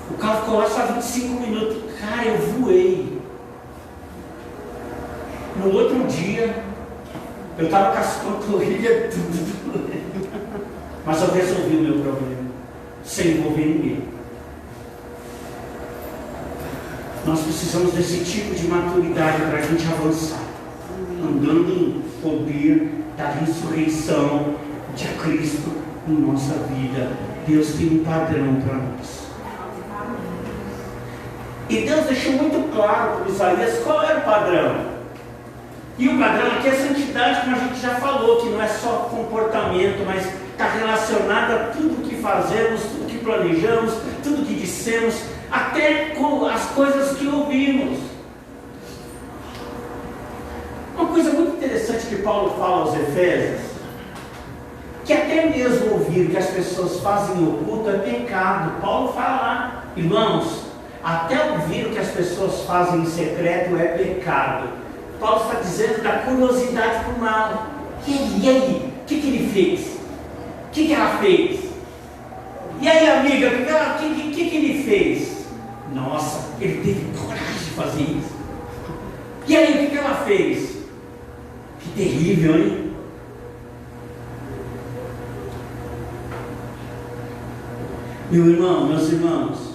O carro ficou lá só 25 minutos. Cara, eu voei. No outro dia, eu estava com as panturrilhas tudo doendo. Mas eu resolvi o meu problema, sem envolver ninguém. Nós precisamos desse tipo de maturidade para a gente avançar, andando em poder da ressurreição de Cristo em nossa vida. Deus tem um padrão para nós. E Deus deixou muito claro para Isaías qual era o padrão. E o padrão aqui é santidade, como a gente já falou, que não é só comportamento, mas está relacionado a tudo que fazemos, tudo que planejamos, tudo que dissemos, até com as coisas que ouvimos. Uma coisa muito interessante que Paulo fala aos Efésios, que até mesmo ouvir que as pessoas fazem oculto é pecado. Paulo fala lá, irmãos, até ouvir o que as pessoas fazem em secreto é pecado. Paulo está dizendo da curiosidade por mal. E aí? O que ele fez? O que ela fez? E aí, amiga, o que ele fez? Nossa, ele teve coragem de fazer isso. E aí, o que ela fez? Que terrível, hein? Meu irmão, meus irmãos,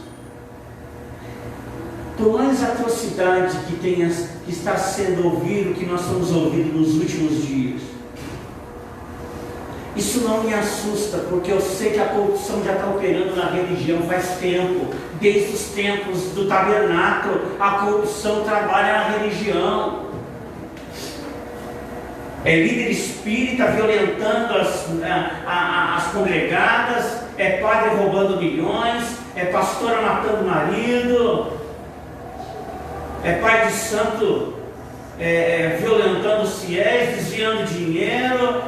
por mais atrocidade que está sendo ouvido, que nós estamos ouvindo nos últimos dias, isso não me assusta, porque eu sei que a corrupção já está operando na religião faz tempo. Desde os tempos do tabernáculo, a corrupção trabalha na religião. É líder espírita violentando as congregadas, é padre roubando milhões, é pastora matando marido, é pai de santo violentando os fiéis, desviando dinheiro.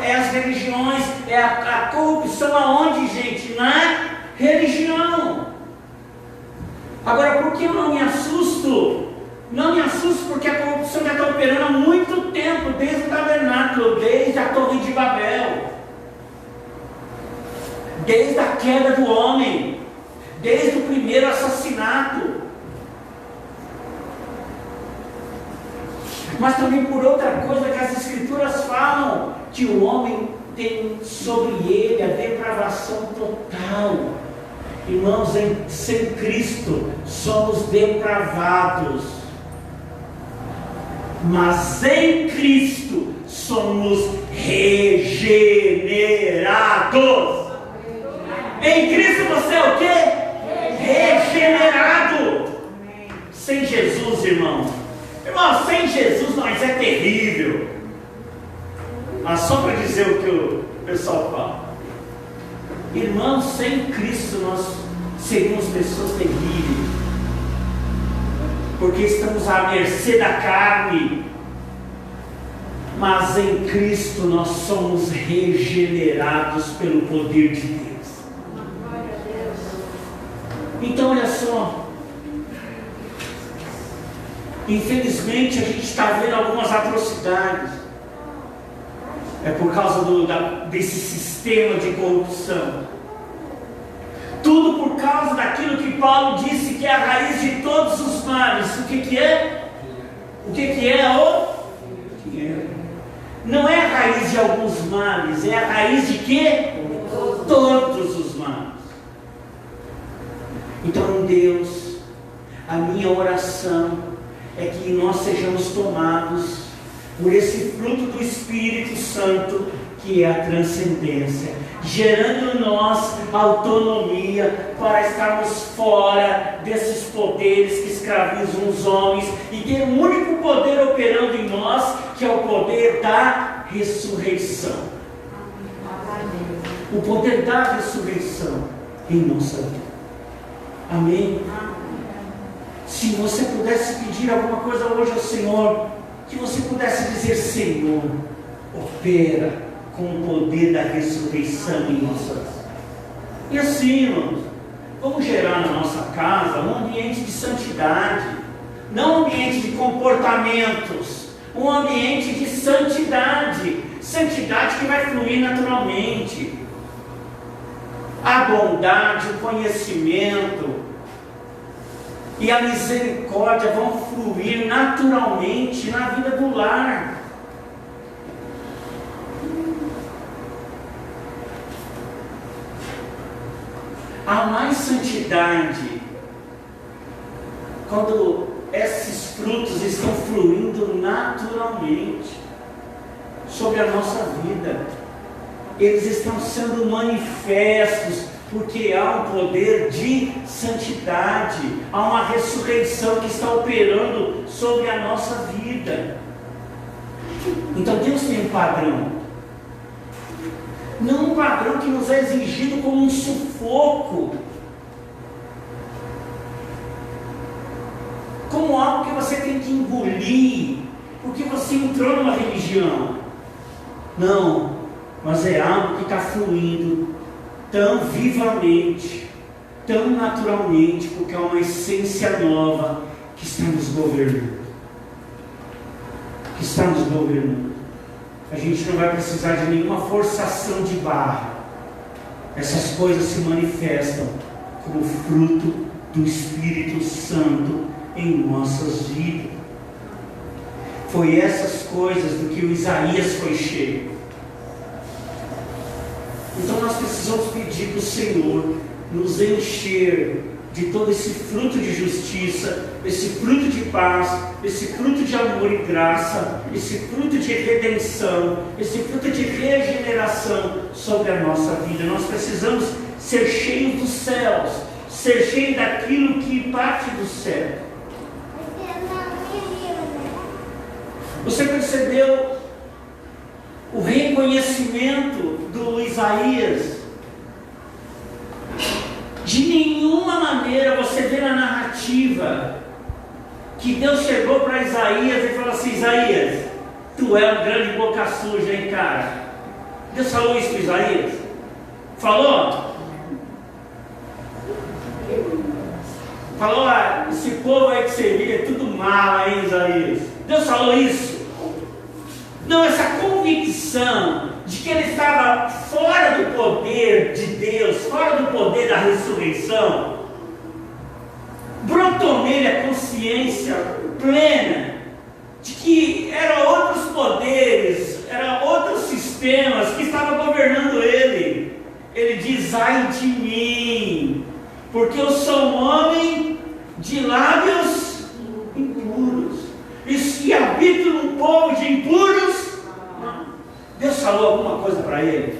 É as religiões, é a corrupção aonde, gente? Na religião. Agora, por que eu não me assusto? Não me assusto porque a corrupção já está operando há muito tempo, desde o tabernáculo, desde a Torre de Babel, desde a queda do homem, desde o primeiro assassinato. Mas também por outra coisa que as Escrituras falam, que o homem tem sobre ele a depravação total. Irmãos, sem Cristo somos depravados, mas em Cristo somos regenerados. Em Cristo você é o quê? Regenerado. Sem Jesus, irmão, sem Jesus nós é terrível. Mas só para dizer o que o pessoal fala, irmãos, sem Cristo nós seríamos pessoas terríveis, porque estamos à mercê da carne. Mas em Cristo nós somos regenerados pelo poder de Deus. Então olha só, infelizmente a gente está vendo algumas atrocidades. É por causa desse sistema de corrupção. Tudo por causa daquilo que Paulo disse que é a raiz de todos os males. O que é? O que é o dinheiro? Não é a raiz de alguns males, é a raiz de quê? Todos os males. Então, Deus, a minha oração é que nós sejamos tomados por esse fruto do Espírito Santo, que é a transcendência, gerando em nós autonomia para estarmos fora desses poderes que escravizam os homens e ter um único poder operando em nós, que é o poder da ressurreição. O poder da ressurreição em nossa vida. Amém? Se você pudesse pedir alguma coisa hoje ao Senhor, que você pudesse dizer: Senhor, opera com o poder da ressurreição em nossas vidas. E assim, irmãos, vamos gerar na nossa casa um ambiente de santidade, não um ambiente de comportamentos, um ambiente de santidade, santidade que vai fluir naturalmente. A bondade, o conhecimento e a misericórdia vão fluir naturalmente na vida do lar. Há mais santidade quando esses frutos estão fluindo naturalmente sobre a nossa vida. Eles estão sendo manifestos, porque há um poder de santidade, há uma ressurreição que está operando sobre a nossa vida. Então Deus tem um padrão. Não um padrão que nos é exigido como um sufoco, como algo que você tem que engolir, porque você entrou numa religião. Não, mas é algo que está fluindo tão vivamente, tão naturalmente, porque é uma essência nova que está nos governando. Que está nos governando. A gente não vai precisar de nenhuma forçação de barra. Essas coisas se manifestam como fruto do Espírito Santo em nossas vidas. Foi essas coisas do que o Isaías foi cheio. Então nós precisamos pedir para o Senhor nos encher de todo esse fruto de justiça, esse fruto de paz, esse fruto de amor e graça, esse fruto de redenção, esse fruto de regeneração sobre a nossa vida. Nós precisamos ser cheios dos céus, ser cheios daquilo que parte do céu. Você percebeu o reconhecimento do Isaías? De nenhuma maneira você vê na narrativa que Deus chegou para Isaías e falou assim: Isaías, tu é um grande boca suja, hein, cara? Deus falou isso para Isaías? Falou? Falou, esse povo aí que você vê é tudo mal, hein, Isaías? Deus falou isso? Não, essa convicção de que ele estava fora do poder de Deus, fora do poder da ressurreição, brotou nele a consciência plena de que eram outros poderes, eram outros sistemas que estavam governando ele. Ele diz: ai de mim, porque eu sou um homem de lábios impuros, e habito num povo de impuros. Deus falou alguma coisa para ele?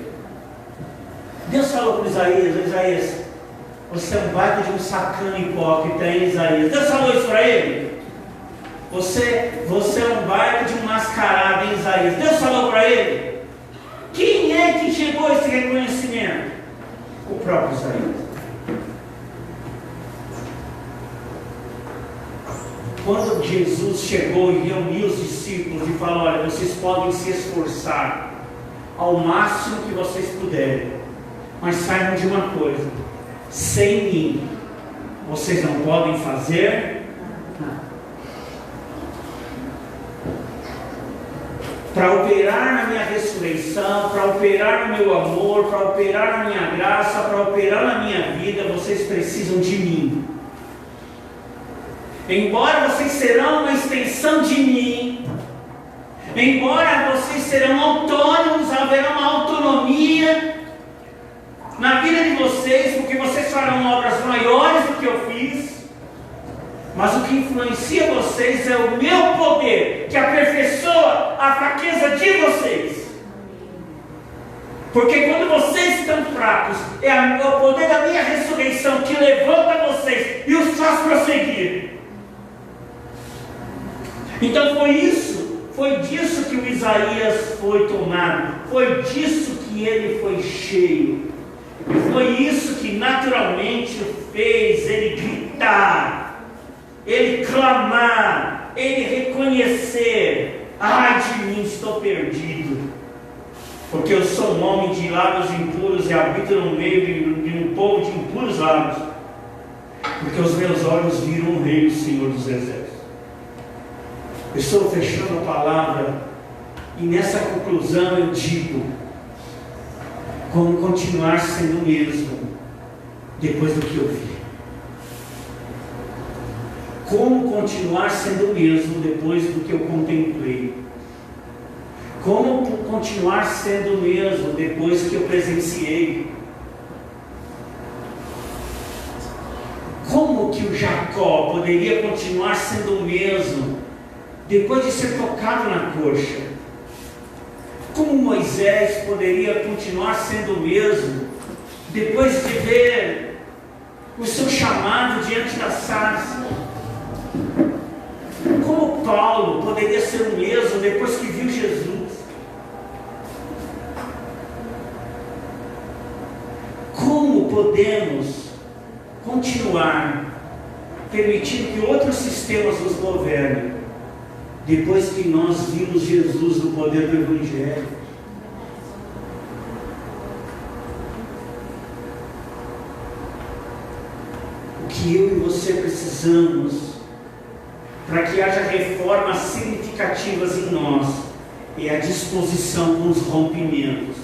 Deus falou para Isaías: Isaías, você é um baita de um sacana hipócrita, hein, Isaías? Deus falou isso para ele? Você é um baita de um mascarado, hein, Isaías? Deus falou para ele? Quem é que chegou a esse reconhecimento? O próprio Isaías. Quando Jesus chegou e reuniu os discípulos e falou: olha, vocês podem se esforçar ao máximo que vocês puderem, mas saibam de uma coisa: sem mim vocês não podem fazer nada. Para operar na minha ressurreição, para operar no meu amor, para operar na minha graça, para operar na minha vida, vocês precisam de mim. Embora vocês serão uma extensão de mim, embora vocês serão autônomos, haverá uma autonomia na vida de vocês, porque vocês farão obras maiores do que eu fiz, mas o que influencia vocês é o meu poder, que aperfeiçoa a fraqueza de vocês. Porque quando vocês estão fracos, é o poder da minha ressurreição que levanta vocês e os faz prosseguir. Então foi disso que o Isaías foi tomado, foi disso que ele foi cheio, e foi isso que naturalmente fez ele gritar, ele clamar, ele reconhecer: ai de mim, estou perdido, porque eu sou um homem de lábios impuros e habito no meio de um povo de impuros lábios, porque os meus olhos viram o Rei, o Senhor dos Exércitos. Estou fechando a palavra e nessa conclusão eu digo: como continuar sendo o mesmo depois do que eu vi? Como continuar sendo o mesmo depois do que eu contemplei? Como continuar sendo o mesmo depois que eu presenciei? Como que o Jacó poderia continuar sendo o mesmo depois de ser tocado na coxa? Como Moisés poderia continuar sendo o mesmo depois de ver o seu chamado diante da sarça? Como Paulo poderia ser o mesmo depois que viu Jesus? podemos continuar permitindo que outros sistemas nos governem, depois que nós vimos Jesus no poder do Evangelho? O que eu e você precisamos para que haja reformas significativas em nós é a disposição com os rompimentos.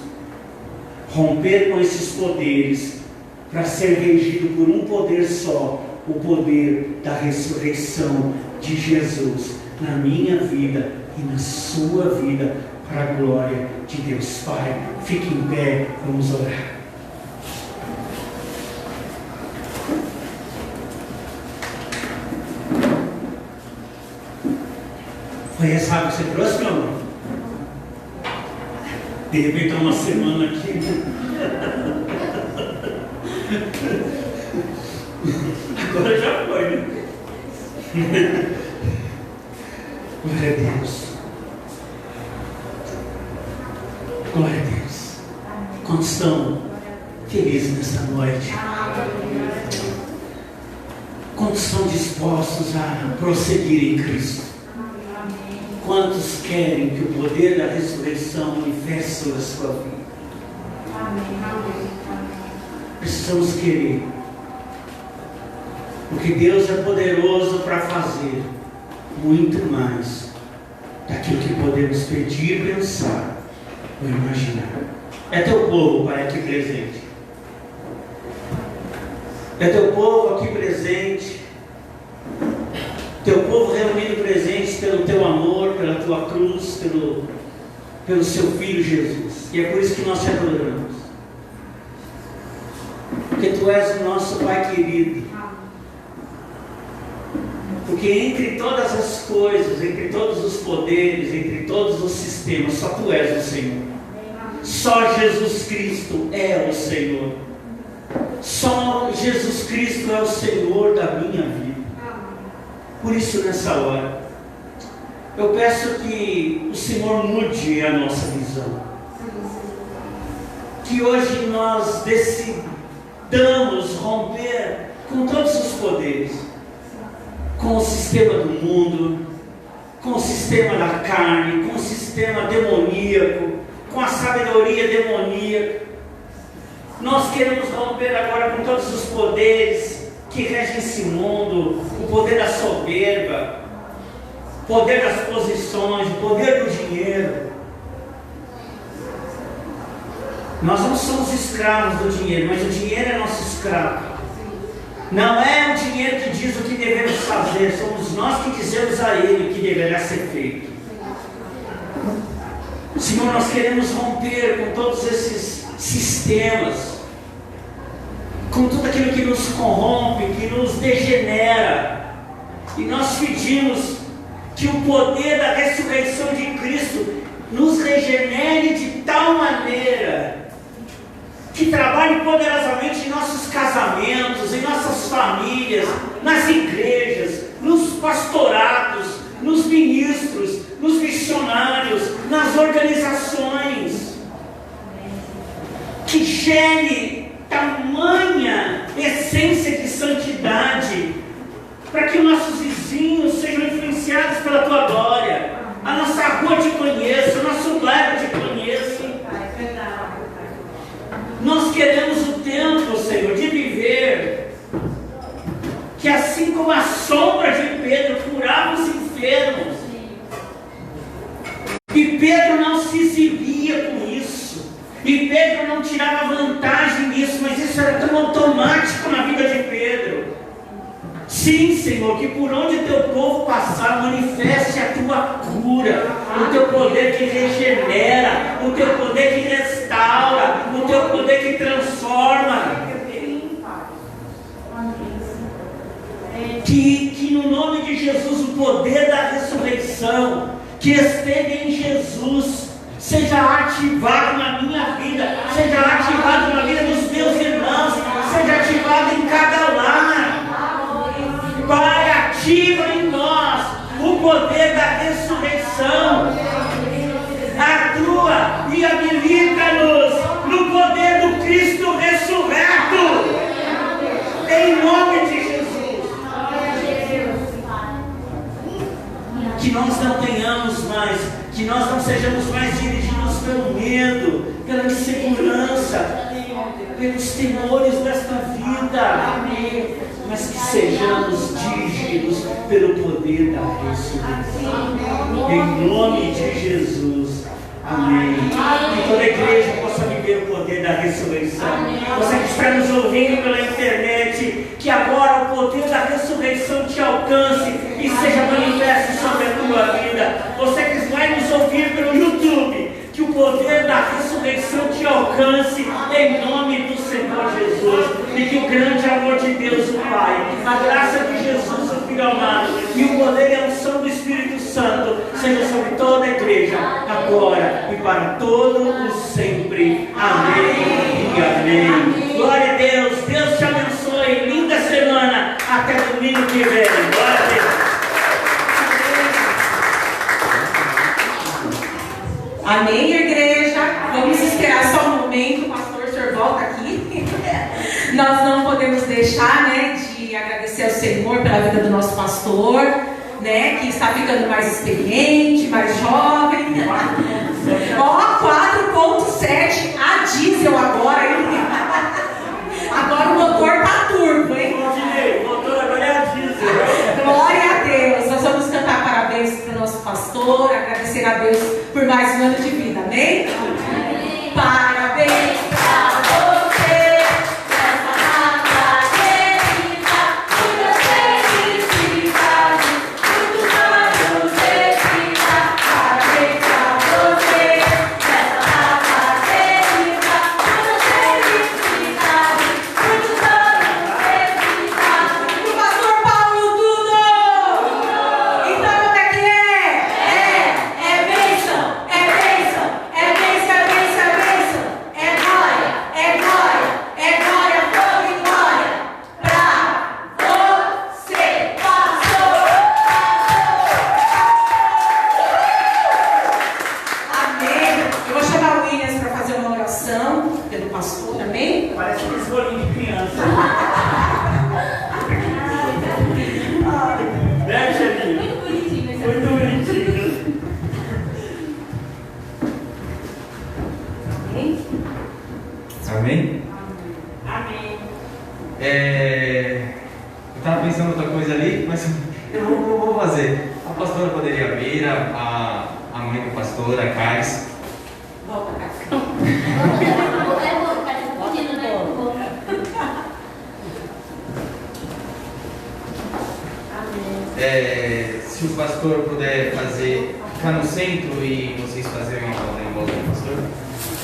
Romper com esses poderes para ser regido por um poder só, o poder da ressurreição de Jesus na minha vida e na sua vida, para a glória de Deus Pai. Fique em pé, vamos orar. Foi essa água que você trouxe, meu amor? De repente está uma semana aqui. Agora já foi, né? Glória a Deus. Glória a Deus. Quantos estão felizes nessa noite? Quantos estão dispostos a prosseguir em Cristo? Quantos querem que o poder da ressurreição manifeste sobre a sua vida? Precisamos querer, porque Deus é poderoso para fazer muito mais daquilo que podemos pedir, pensar ou imaginar. É teu povo, Pai, aqui presente. É teu povo aqui presente. Teu povo reunido presente pelo teu amor, pela tua cruz, pelo seu Filho Jesus. E é por isso que nós te adoramos. Porque tu és o nosso Pai querido. Porque entre todas as coisas, entre todos os poderes, entre todos os sistemas, só tu és o Senhor. Só Jesus Cristo é o Senhor. Só Jesus Cristo é o Senhor da minha vida. Por isso, nessa hora, eu peço que o Senhor mude a nossa visão. Que hoje nós decidamos romper com todos os poderes, com o sistema do mundo, com o sistema da carne, com o sistema demoníaco, com a sabedoria demoníaca. Nós queremos romper agora com todos os poderes que regem esse mundo, o poder da soberba, o poder das posições, o poder do dinheiro. Nós não somos escravos do dinheiro, mas o dinheiro é nosso escravo. Não é o dinheiro que diz o que devemos fazer, somos nós que dizemos a ele o que deverá ser feito. Senhor, nós queremos romper com todos esses sistemas, com tudo aquilo que nos corrompe, que nos degenera. E nós pedimos que o poder da ressurreição de Cristo nos regenere de tal maneira que trabalhe poderosamente em nossos casamentos, em nossas famílias, nas igrejas, nos pastorados, nos ministros, nos missionários, nas organizações. Que gere tamanha essência de santidade, para que os nossos vizinhos sejam influenciados pela tua glória, a nossa rua te conheça, o nosso bairro te conheça. Nós queremos o tempo, Senhor, de viver que assim como a sombra de Pedro curava os enfermos, e Pedro não se exibia com isso, e Pedro não tirava vantagem nisso, mas isso era tão automático na vida de Pedro. Sim, Senhor, que por onde o teu povo passar, manifeste a tua cura, o teu poder que regenera, o teu poder que restaura, o teu poder que transforma. Que no nome de Jesus o poder da ressurreição que esteve em Jesus seja ativado na minha vida, seja ativado na vida dos meus irmãos, seja ativado em cada lar. Pai, ativa em nós o poder da ressurreição. Atua e habilita-nos no poder do Cristo ressurreto. Em nome de Jesus. Que nós não tenhamos mais, que nós não sejamos mais dirigidos pelo medo, pela insegurança, pelos temores desta vida, mas que sejamos dirigidos pelo poder da ressurreição. Em nome de Jesus. Amém. Que toda a igreja possa viver o poder da ressurreição. Você que está nos ouvindo pela internet, que agora o poder da ressurreição te alcance e seja manifesto sobre a tua vida. Você que vai nos ouvir pelo YouTube, que o poder da ressurreição te alcance em nome do Senhor Jesus. E que o grande amor de Deus, o Pai, a graça de Jesus, o Filho amado, e o poder e a unção do Espírito Santo seja sobre toda a igreja, agora e para todo o sempre. Amém e amém. Glória a Deus. Deus te abençoe. Linda semana. Até domingo que vem. Glória a Deus. Amém, igreja. Vamos esperar só um momento. Pastor, o senhor volta aqui. Nós não podemos deixar, de agradecer ao Senhor pela vida do nosso pastor, que está ficando mais experiente, mais jovem. Ó, 4.7 a diesel agora, hein? Agora o motor tá turbo, hein? O motor agora é a diesel. Glória a Deus. Nós vamos cantar parabéns para o nosso pastor, agradecer a Deus por mais um ano de vida, amém? Parabéns para você. Amém? Amém. Eu estava pensando outra coisa ali, mas eu vou fazer. A pastora poderia vir, a mãe do pastor, a Cais. Volta, Cais. Se o pastor puder ficar no centro e vocês fazerem uma volta em volta do pastor.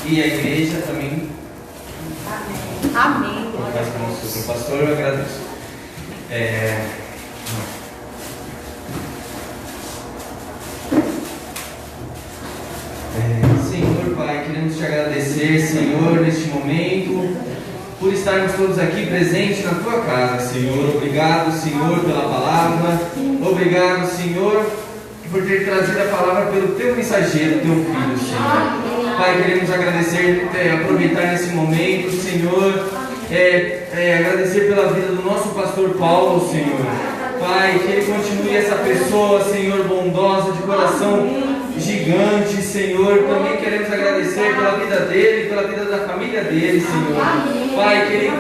E a igreja também. Amém. Faz como se fosse um pastor, eu agradeço. Senhor Pai, queremos te agradecer, Senhor, neste momento, por estarmos todos aqui presentes na tua casa, Senhor. Obrigado, Senhor, pela palavra. Obrigado, Senhor, por ter trazido a palavra pelo teu mensageiro, teu filho, Senhor. Pai, queremos agradecer, aproveitar nesse momento, Senhor, agradecer pela vida do nosso pastor Paulo, Senhor. Pai, que ele continue essa pessoa, Senhor, bondosa, de coração gigante, Senhor. Também queremos agradecer pela vida dele, pela vida da família dele, Senhor. Pai, que ele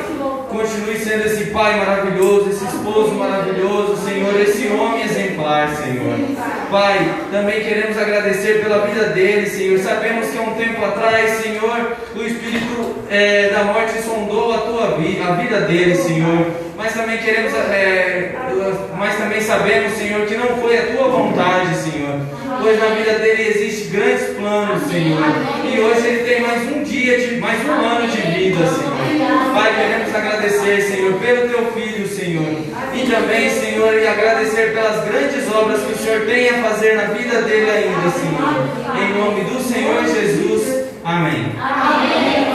continue sendo esse pai maravilhoso, esse esposo maravilhoso, Senhor, esse homem exemplar, Senhor. Pai, também queremos agradecer pela vida dele, Senhor. Sabemos que há um tempo atrás, Senhor, o espírito da morte sondou a vida dele, Senhor. Mas também sabemos, Senhor, que não foi a tua vontade, Senhor. Pois na vida dele existem grandes planos, Senhor. E hoje ele tem mais um ano de vida, Senhor. Pai, queremos agradecer, Senhor, pelo teu filho, Senhor. E também, Senhor, e agradecer pelas grandes obras que o Senhor tem a fazer na vida dele ainda, Senhor. Em nome do Senhor Jesus. Amém. Amém.